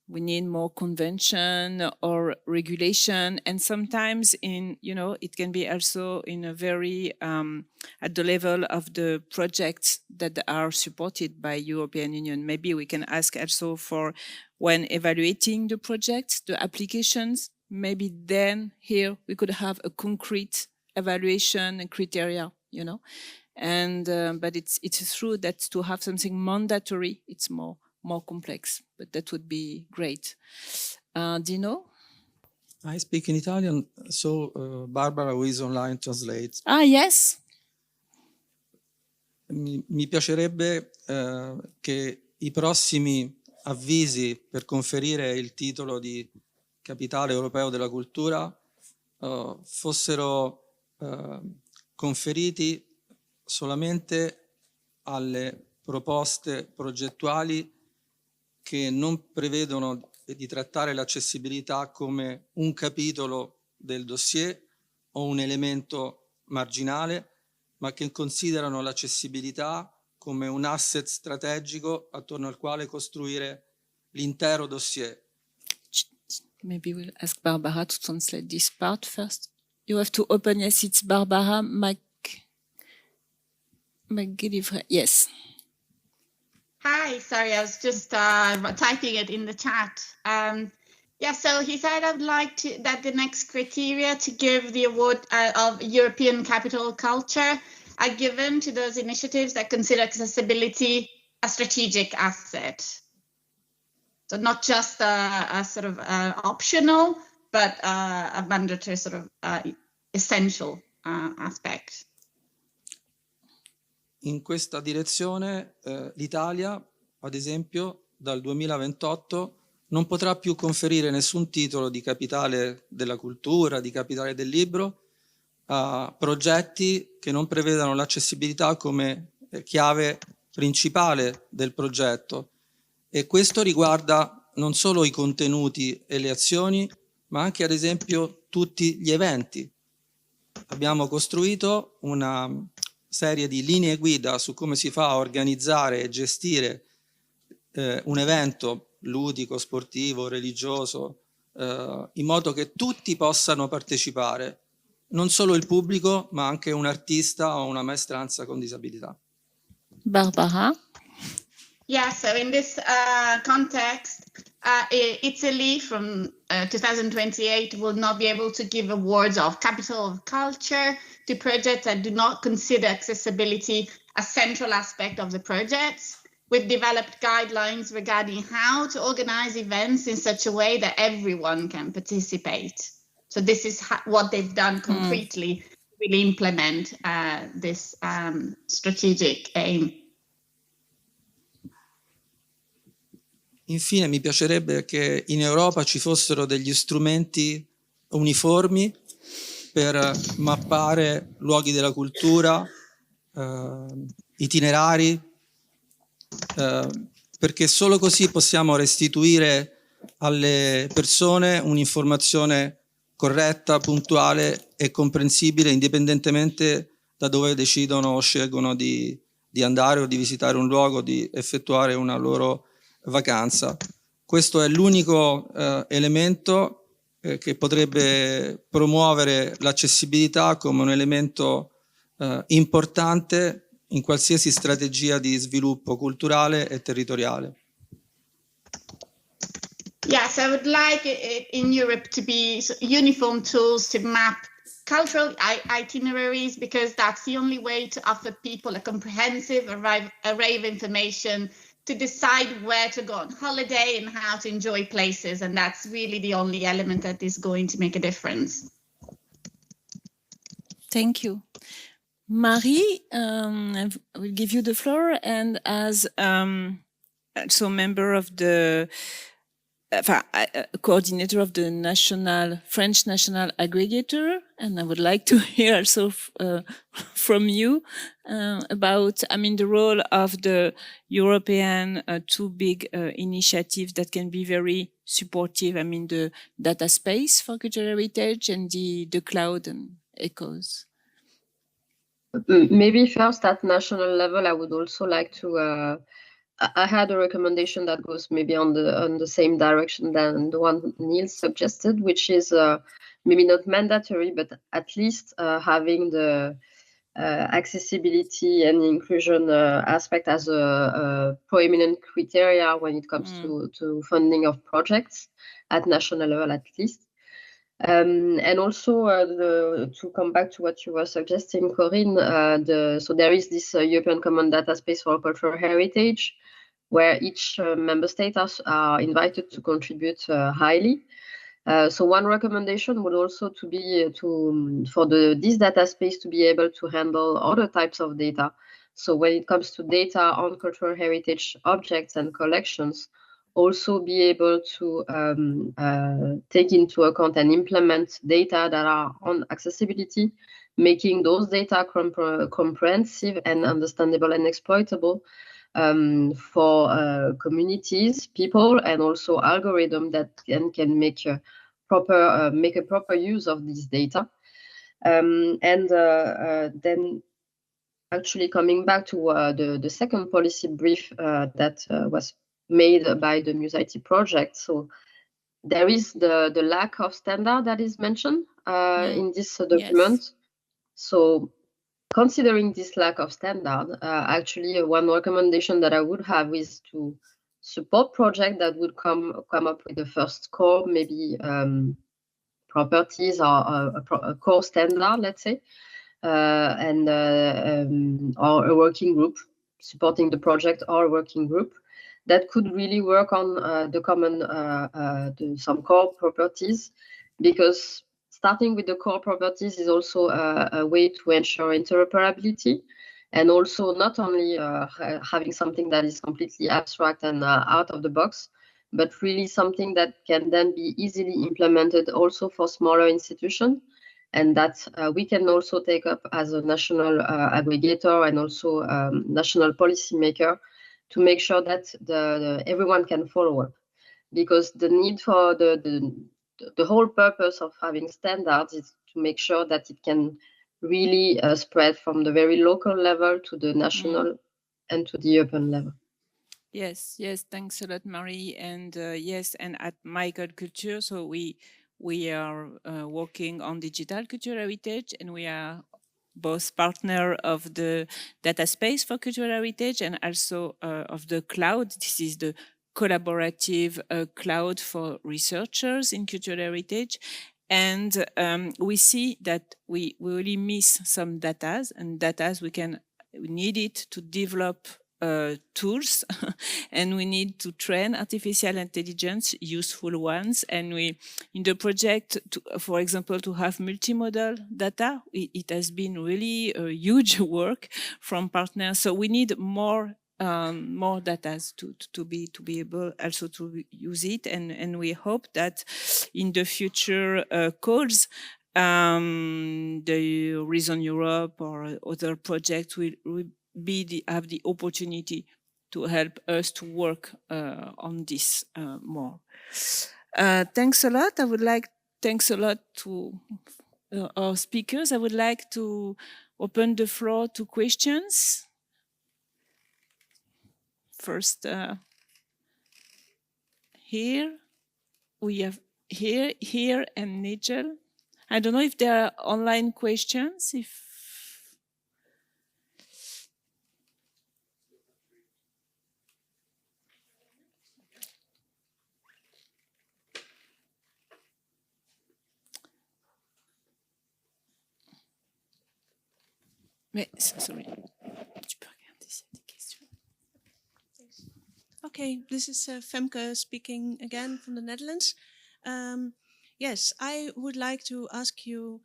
we need more convention or regulation. And sometimes it can be also in a very, at the level of the projects that are supported by European Union. Maybe we can ask also for, when evaluating the projects, the applications, maybe then here we could have a concrete evaluation and criteria, and but it's true that to have something mandatory, it's more complex, but that would be great. Dino? I speak in Italian, so Barbara, who is online, translates. Yes. Mi piacerebbe che i prossimi avvisi per conferire il titolo di Capitale Europeo della Cultura fossero conferiti solamente alle proposte progettuali che non prevedono di trattare l'accessibilità come un capitolo del dossier o un elemento marginale, ma che considerano l'accessibilità come un asset strategico attorno al quale costruire l'intero dossier. Maybe we'll ask Barbara to translate this part first. You have to open, yes, it's Barbara McGillivray. Yes. Hi, sorry, I was just typing it in the chat. So he said, I would like that the next criteria to give the award of European Capital Culture are given to those initiatives that consider accessibility a strategic asset. So not just a sort of optional, but a mandatory sort of essential aspect. In questa direzione l'Italia, ad esempio, dal 2028 non potrà più conferire nessun titolo di capitale della cultura, di capitale del libro, a progetti che non prevedano l'accessibilità come chiave principale del progetto. E questo riguarda non solo i contenuti e le azioni, ma anche, ad esempio, tutti gli eventi. Abbiamo costruito una serie di linee guida su come si fa a organizzare e gestire un evento ludico, sportivo, religioso, in modo che tutti possano partecipare, non solo il pubblico, ma anche un artista o una maestranza con disabilità. Barbara? Yeah, so in this context, Italy from 2028 will not be able to give awards of Capital of Culture to projects that do not consider accessibility a central aspect of the projects. we've developed guidelines regarding how to organize events in such a way that everyone can participate. So this is what they've done concretely, really implement this strategic aim. Infine mi piacerebbe che in Europa ci fossero degli strumenti uniformi per mappare luoghi della cultura, itinerari, perché solo così possiamo restituire alle persone un'informazione corretta, puntuale e comprensibile indipendentemente da dove decidono o scelgono di andare o di visitare un luogo, di effettuare una loro vacanza. Questo è l'unico elemento che potrebbe promuovere l'accessibilità come un elemento importante in qualsiasi strategia di sviluppo culturale e territoriale. Yes, I would like it in Europe to be uniform tools to map cultural itineraries, because that's the only way to offer people a comprehensive array of information to decide where to go on holiday and how to enjoy places. And that's really the only element that is going to make a difference. Thank you. Marie, I will give you the floor, and as also member of the coordinator of the French National Aggregator, and I would like to hear also from you about, the role of the European two big initiatives that can be very supportive. The data space for cultural heritage and the cloud and echoes. Maybe first at national level, I would also like to. I had a recommendation that goes maybe on the same direction than the one Niels suggested, which is maybe not mandatory, but at least having the accessibility and inclusion aspect as a prominent criteria when it comes to funding of projects at national level, at least. And also to come back to what you were suggesting, Corinne, so there is this European Common Data Space for Cultural Heritage, where each member state are invited to contribute highly. So one recommendation would also to be for this data space to be able to handle other types of data. So when it comes to data on cultural heritage objects and collections, also be able to take into account and implement data that are on accessibility, making those data comprehensive and understandable and exploitable for communities, people, and also algorithm that can make a proper use of this data. Then actually coming back to the second policy brief that was made by the MuseIT project. So there is the lack of standard that is mentioned in this document. Yes. So considering this lack of standard, actually one recommendation that I would have is to support projects that would come up with the first core, maybe properties or a core standard, let's say, or a working group supporting the project, or a working group that could really work on some core properties, because starting with the core properties is also a way to ensure interoperability, and also not only having something that is completely abstract and out of the box, but really something that can then be easily implemented also for smaller institutions, and that we can also take up as a national aggregator and also national policymaker, to make sure that everyone can follow up, because the need for the whole purpose of having standards is to make sure that it can really spread from the very local level to the national and to the European level. Yes, thanks a lot, Marie. And yes, and at Interculture, so we are working on digital cultural heritage, and we are both partner of the data space for cultural heritage and also of the cloud. This is the collaborative cloud for researchers in cultural heritage. And we see that we really miss some data, and data we need it to develop tools and we need to train artificial intelligence, useful ones. And we, in the project, for example, to have multimodal data, it has been really a huge work from partners. So we need more data to be able also to use it. And we hope that in the future calls, the Horizon Europe or other projects will have the opportunity to help us to work on this more. Thanks a lot. Thanks a lot to our speakers. I would like to open the floor to questions. First, here we have here and Nigel. I don't know if there are online questions. Sorry. Okay, this is Femke speaking again from the Netherlands. Yes, I would like to ask you,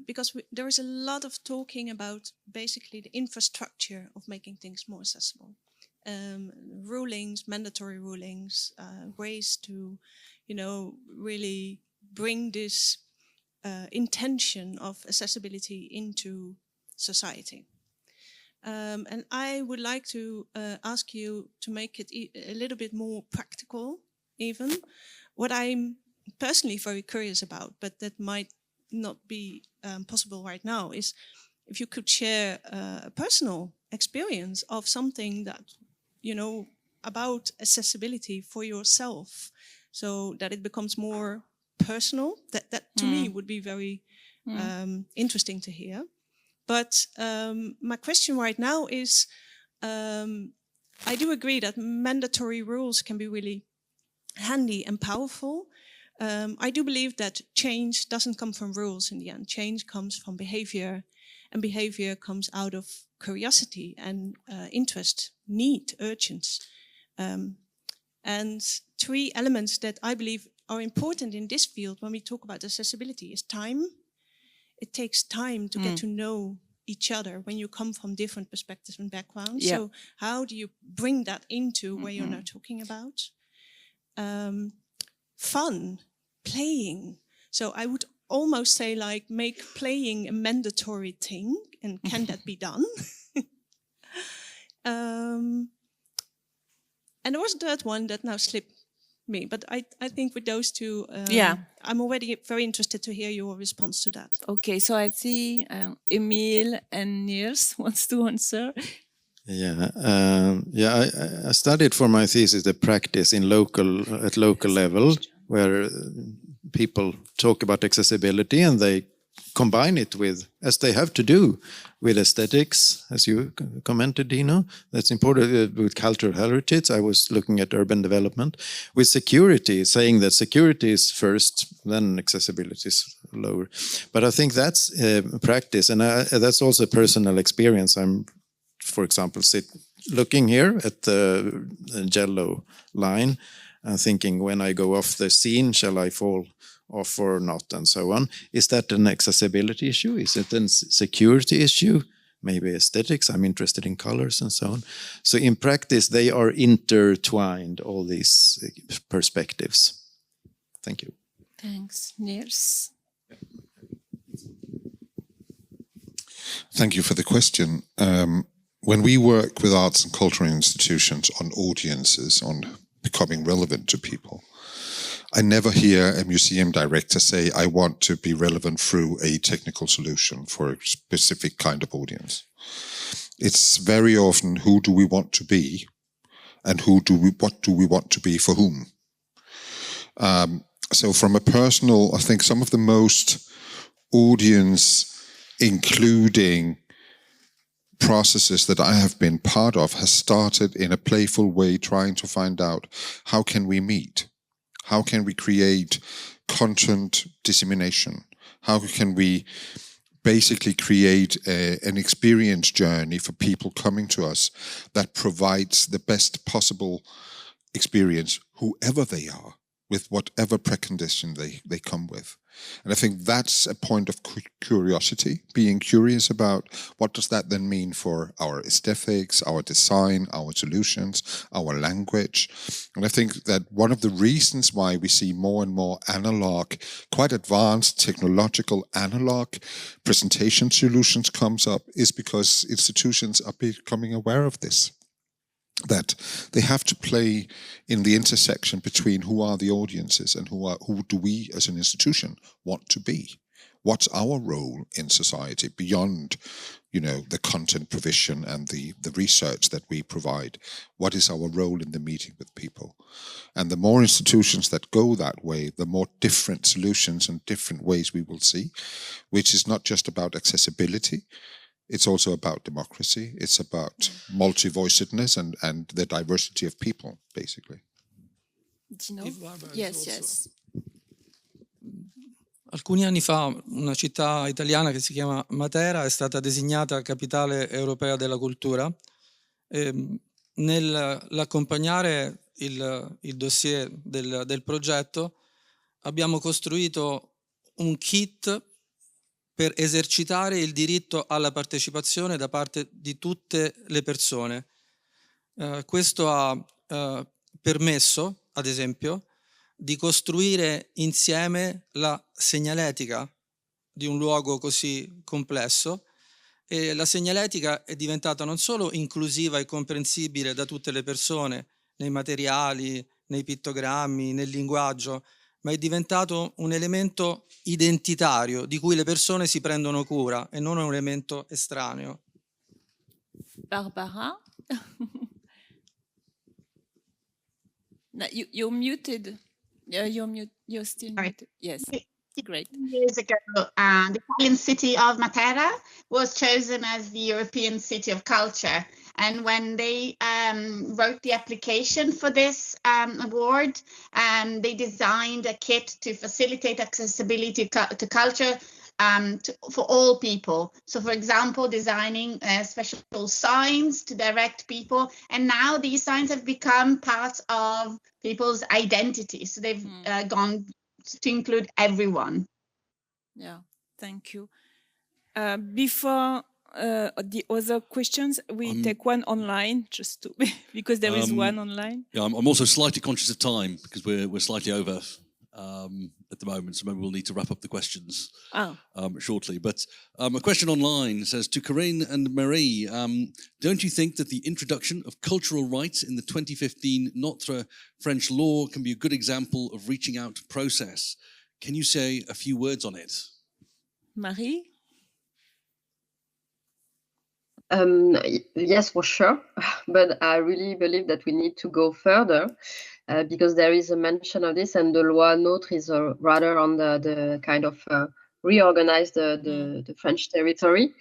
because there is a lot of talking about basically the infrastructure of making things more accessible. Rulings, mandatory rulings, ways to, really bring this intention of accessibility into society. And I would like to ask you to make it a little bit more practical, even. What I'm personally very curious about, but that might not be possible right now, is if you could share a personal experience of something that, about accessibility for yourself, so that it becomes more personal. That to me would be very interesting to hear. But my question right now is, I do agree that mandatory rules can be really handy and powerful. I do believe that change doesn't come from rules in the end. Change comes from behavior, and behavior comes out of curiosity and interest, need, urgency. And three elements that I believe are important in this field when we talk about accessibility is time. It takes time to get to know each other when you come from different perspectives and backgrounds. Yeah. So how do you bring that into where you're now talking about? Fun, playing. So I would almost say like make playing a mandatory thing, and can that be done? And there was a third one that now slipped me, but I think with those two, I'm already very interested to hear your response to that. Okay, so I see Emil and Niels wants to answer. I studied for my thesis the practice at local level, where people talk about accessibility and they combine it with, as they have to do, with aesthetics, as you commented, Dino. That's important. With cultural heritage, I was looking at urban development. With security, saying that security is first, then accessibility is lower. But I think that's practice, and that's also personal experience. I'm, for example, looking here at the yellow line, thinking, when I go off the scene, shall I fall off or not, and so on. Is that an accessibility issue? Is it a security issue? Maybe aesthetics. I'm interested in colors and so on. So in practice, they are intertwined, all these perspectives. Thank you. Thanks, Niels. Thank you for the question. When we work with arts and cultural institutions on audiences, on becoming relevant to people, I never hear a museum director say, I want to be relevant through a technical solution for a specific kind of audience. It's very often, who do we want to be, and what do we want to be for whom? So from a personal, I think some of the most audience including processes that I have been part of has started in a playful way, trying to find out, how can we meet? How can we create content dissemination? How can we basically create an experience journey for people coming to us that provides the best possible experience, whoever they are, with whatever precondition they come with. And I think that's a point of curiosity, being curious about what does that then mean for our aesthetics, our design, our solutions, our language. And I think that one of the reasons why we see more and more analog, quite advanced technological analog presentation solutions comes up is because institutions are becoming aware of this, that they have to play in the intersection between who are the audiences and who do we as an institution want to be. What's our role in society beyond, the content provision and the research that we provide? What is our role in the meeting with people? And the more institutions that go that way, the more different solutions and different ways we will see, which is not just about accessibility. It's also about democracy. It's about multi-voicedness and the diversity of people, basically. Dino? Yes. Alcuni anni fa una città italiana che si chiama Matera è stata designata capitale europea della cultura. Nell'accompagnare il dossier del progetto abbiamo costruito un kit per esercitare il diritto alla partecipazione da parte di tutte le persone. Questo ha permesso, ad esempio, di costruire insieme la segnaletica di un luogo così complesso, e la segnaletica è diventata non solo inclusiva e comprensibile da tutte le persone nei materiali, nei pittogrammi, nel linguaggio, ma è diventato un elemento identitario di cui le persone si prendono cura e non un elemento estraneo. Barbara? No, you're muted. You're still muted. Yes, great. Years ago, the Italian city of Matera was chosen as the European City of Culture. And when they wrote the application for this award, they designed a kit to facilitate accessibility to culture for all people. So, for example, designing special signs to direct people. And now these signs have become part of people's identity. So they've gone to include everyone. Yeah, thank you. Before the other questions, we take one online, just to because there is one online. Yeah, I'm also slightly conscious of time because we're slightly over at the moment, so maybe we'll need to wrap up the questions shortly. But a question online says, to Corinne and Marie, don't you think that the introduction of cultural rights in the 2015 Notre French law can be a good example of reaching out process? Can you say a few words on it? Marie? Yes, for sure. But I really believe that we need to go further because there is a mention of this, and the loi Notre is rather on the kind of reorganize the French territory.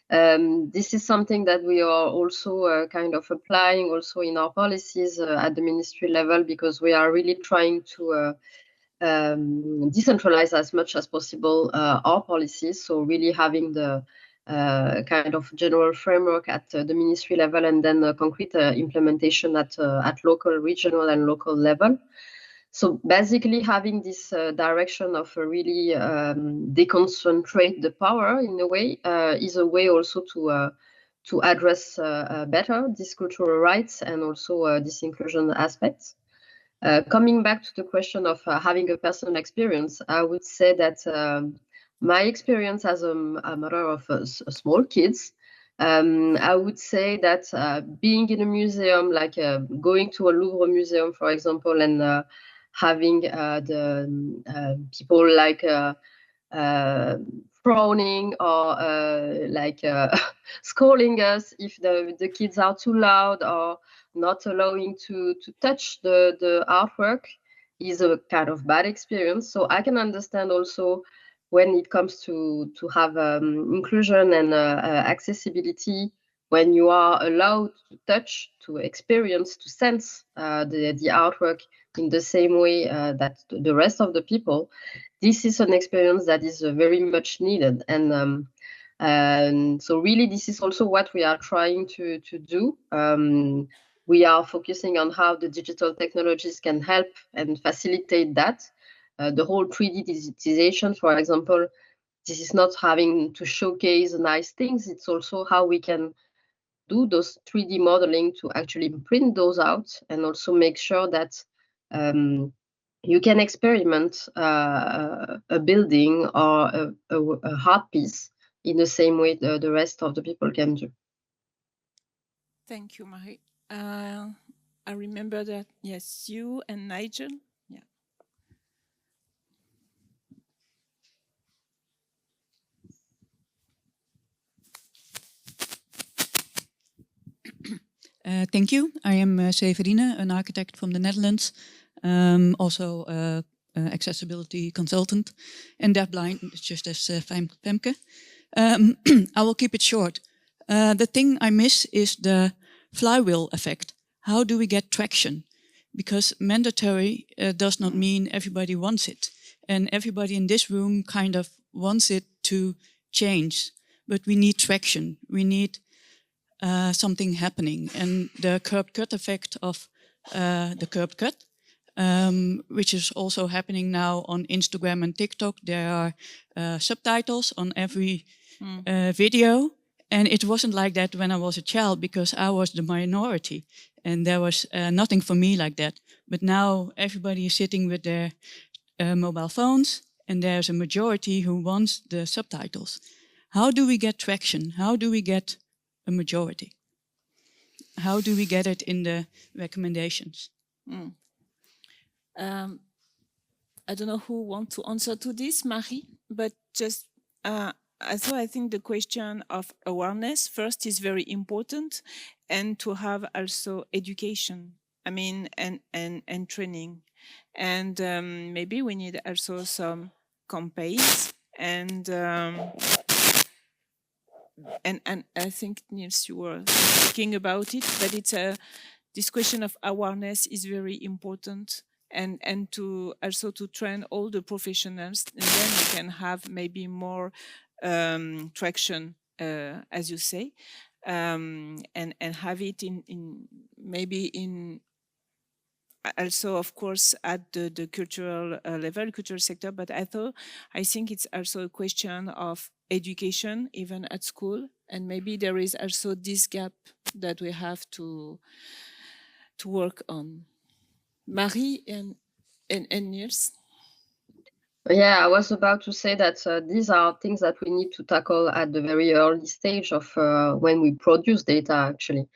This is something that we are also kind of applying also in our policies at the ministry level, because we are really trying to decentralize as much as possible our policies. So really having the kind of general framework at the ministry level, and then concrete implementation at local, regional, and local level. So basically having this direction of really deconcentrate the power in a way is a way also to address better these cultural rights and also this inclusion aspects. Coming back to the question of having a personal experience, I would say that my experience as a mother of small kids, I would say that being in a museum, like going to a Louvre museum, for example, and having the people like frowning or like scolding us if the kids are too loud or not allowing to touch the artwork is a kind of bad experience. So I can understand also when it comes to have inclusion and accessibility, when you are allowed to touch, to experience, to sense the artwork in the same way that the rest of the people, this is an experience that is very much needed. And so really, this is also what we are trying to do. We are focusing on how the digital technologies can help and facilitate that. The whole 3D digitization, for example, this is not having to showcase nice things. It's also how we can do those 3D modeling to actually print those out and also make sure that you can experiment a building or a art piece in the same way the rest of the people can do. Thank you, Marie. I remember that, yes, you and Nigel. Yeah. Thank you. I am Severine, an architect from the Netherlands, also accessibility consultant, and deafblind, just as Femke. I will keep it short. The thing I miss is the flywheel effect. How do we get traction? Because mandatory does not mean everybody wants it. And everybody in this room kind of wants it to change. But we need traction. We need something happening. And the curb cut effect of the curb cut, which is also happening now on Instagram and TikTok. There are subtitles on every video. And it wasn't like that when I was a child, because I was the minority. And there was nothing for me like that. But now everybody is sitting with their mobile phones, and there's a majority who wants the subtitles. How do we get traction? How do we get a majority? How do we get it in the recommendations? I don't know who wants to answer to this, Marie, but just so I think the question of awareness first is very important, and to have also education, I mean, and training. And maybe we need also some campaigns and I think, Niels, you were speaking about it, but it's this question of awareness is very important, and to also to train all the professionals, and then we can have maybe more traction, as you say, and have it in maybe in also, of course, at the cultural level, cultural sector. But I think it's also a question of education, even at school, and maybe there is also this gap that we have to work on. Marie and Niels. Yeah, I was about to say that these are things that we need to tackle at the very early stage of when we produce data, actually.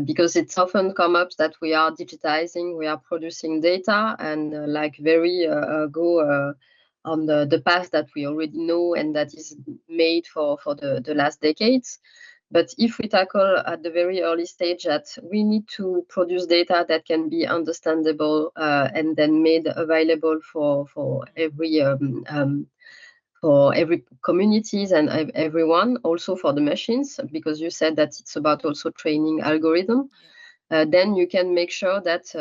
Because it's often come up that we are digitizing, we are producing data, and like very go on the path that we already know and that is made for the last decades. But if we tackle at the very early stage that we need to produce data that can be understandable and then made available for every communities and everyone, also for the machines, because you said that it's about also training algorithm, then you can make sure that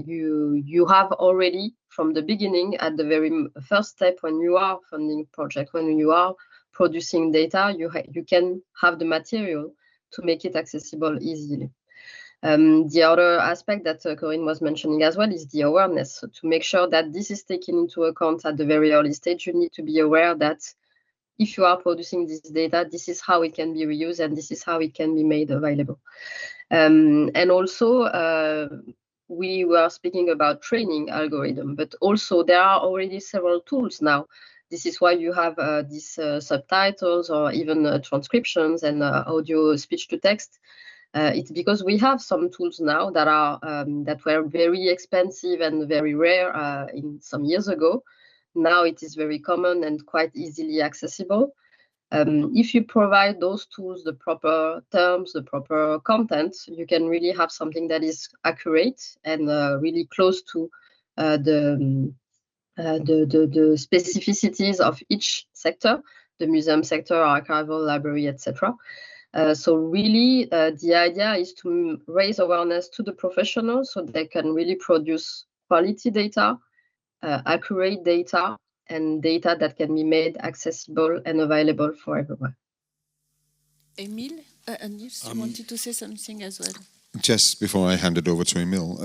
you have already from the beginning, at the very first step, when you are funding project, when you are producing data, you can have the material to make it accessible easily. The other aspect that Corinne was mentioning as well is the awareness. So to make sure that this is taken into account at the very early stage, you need to be aware that if you are producing this data, this is how it can be reused and this is how it can be made available. And also, we were speaking about training algorithm, but also there are already several tools now. This is why you have these subtitles or even transcriptions and audio speech to text. It's because we have some tools now that are that were very expensive and very rare in some years ago. Now it is very common and quite easily accessible. If you provide those tools the proper terms, the proper content, you can really have something that is accurate and really close to the specificities of each sector, the museum sector, archival, library, etc. So really, the idea is to raise awareness to the professionals so they can really produce quality data, accurate data, and data that can be made accessible and available for everyone. Emil, Niels, you wanted to say something as well? Just before I hand it over to Emil,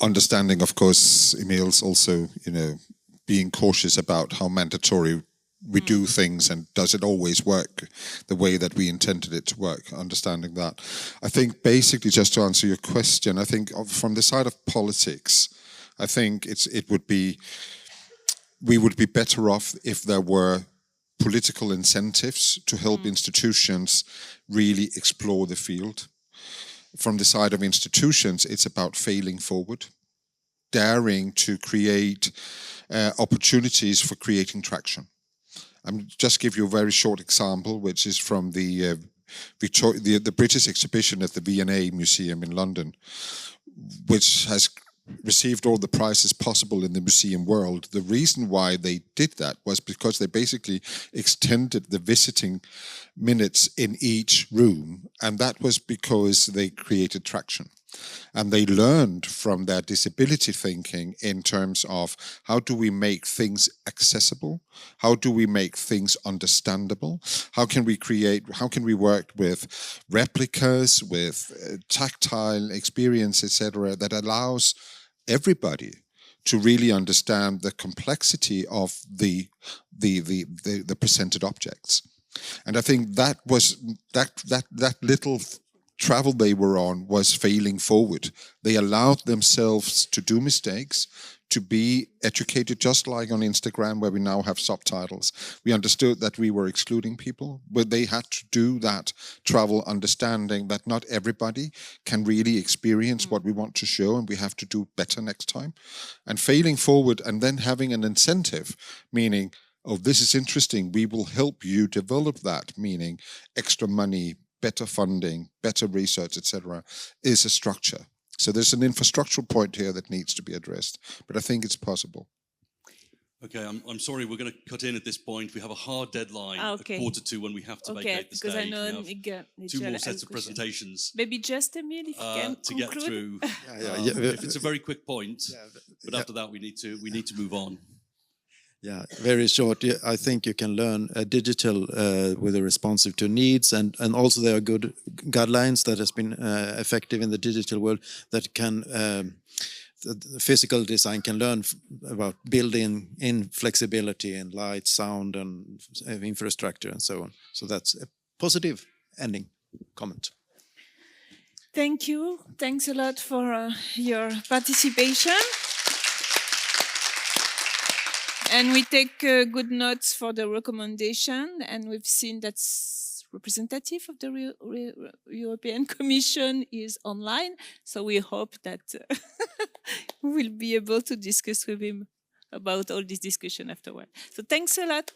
understanding, of course, Emil's also, being cautious about how mandatory we do things and does it always work the way that we intended it to work, understanding that. I think basically, just to answer your question, I think from the side of politics, I think we would be better off if there were political incentives to help institutions really explore the field. From the side of institutions, it's about failing forward, daring to create opportunities for creating traction. I'm just give you a very short example, which is from the British exhibition at the V&A Museum in London, which has received all the prizes possible in the museum world. The reason why they did that was because they basically extended the visiting minutes in each room, and that was because they created traction. And they learned from their disability thinking in terms of how do we make things accessible? How do we make things understandable? How can we work with replicas, with tactile experience, etc., that allows everybody to really understand the complexity of the presented objects. And I think that was that little travel they were on was failing forward. They allowed themselves to do mistakes, to be educated, just like on Instagram, where we now have subtitles. We understood that we were excluding people, but they had to do that travel, understanding that not everybody can really experience what we want to show, and we have to do better next time. And failing forward, and then having an incentive, meaning, oh, this is interesting, we will help you develop that, meaning extra money, better funding, better research, etc., is a structure. So there's an infrastructural point here that needs to be addressed, but I think it's possible. Okay, I'm sorry, we're going to cut in at this point. We have a hard deadline at 1:45 when we have to vacate the stage. Because I know we have two more sets of presentations. Maybe just Emil, if you can to conclude. get through. If it's a very quick point, but after that we need to move on. Yeah, very short. I think you can learn digital with a responsive to needs, and also there are good guidelines that has been effective in the digital world that can the physical design can learn about building in flexibility and light, sound, and infrastructure and so on. So that's a positive ending comment. Thank you. Thanks a lot for your participation. And we take good notes for the recommendation, and we've seen that's representative of the European Commission is online. So we hope that we'll be able to discuss with him about all this discussion afterward. So thanks a lot.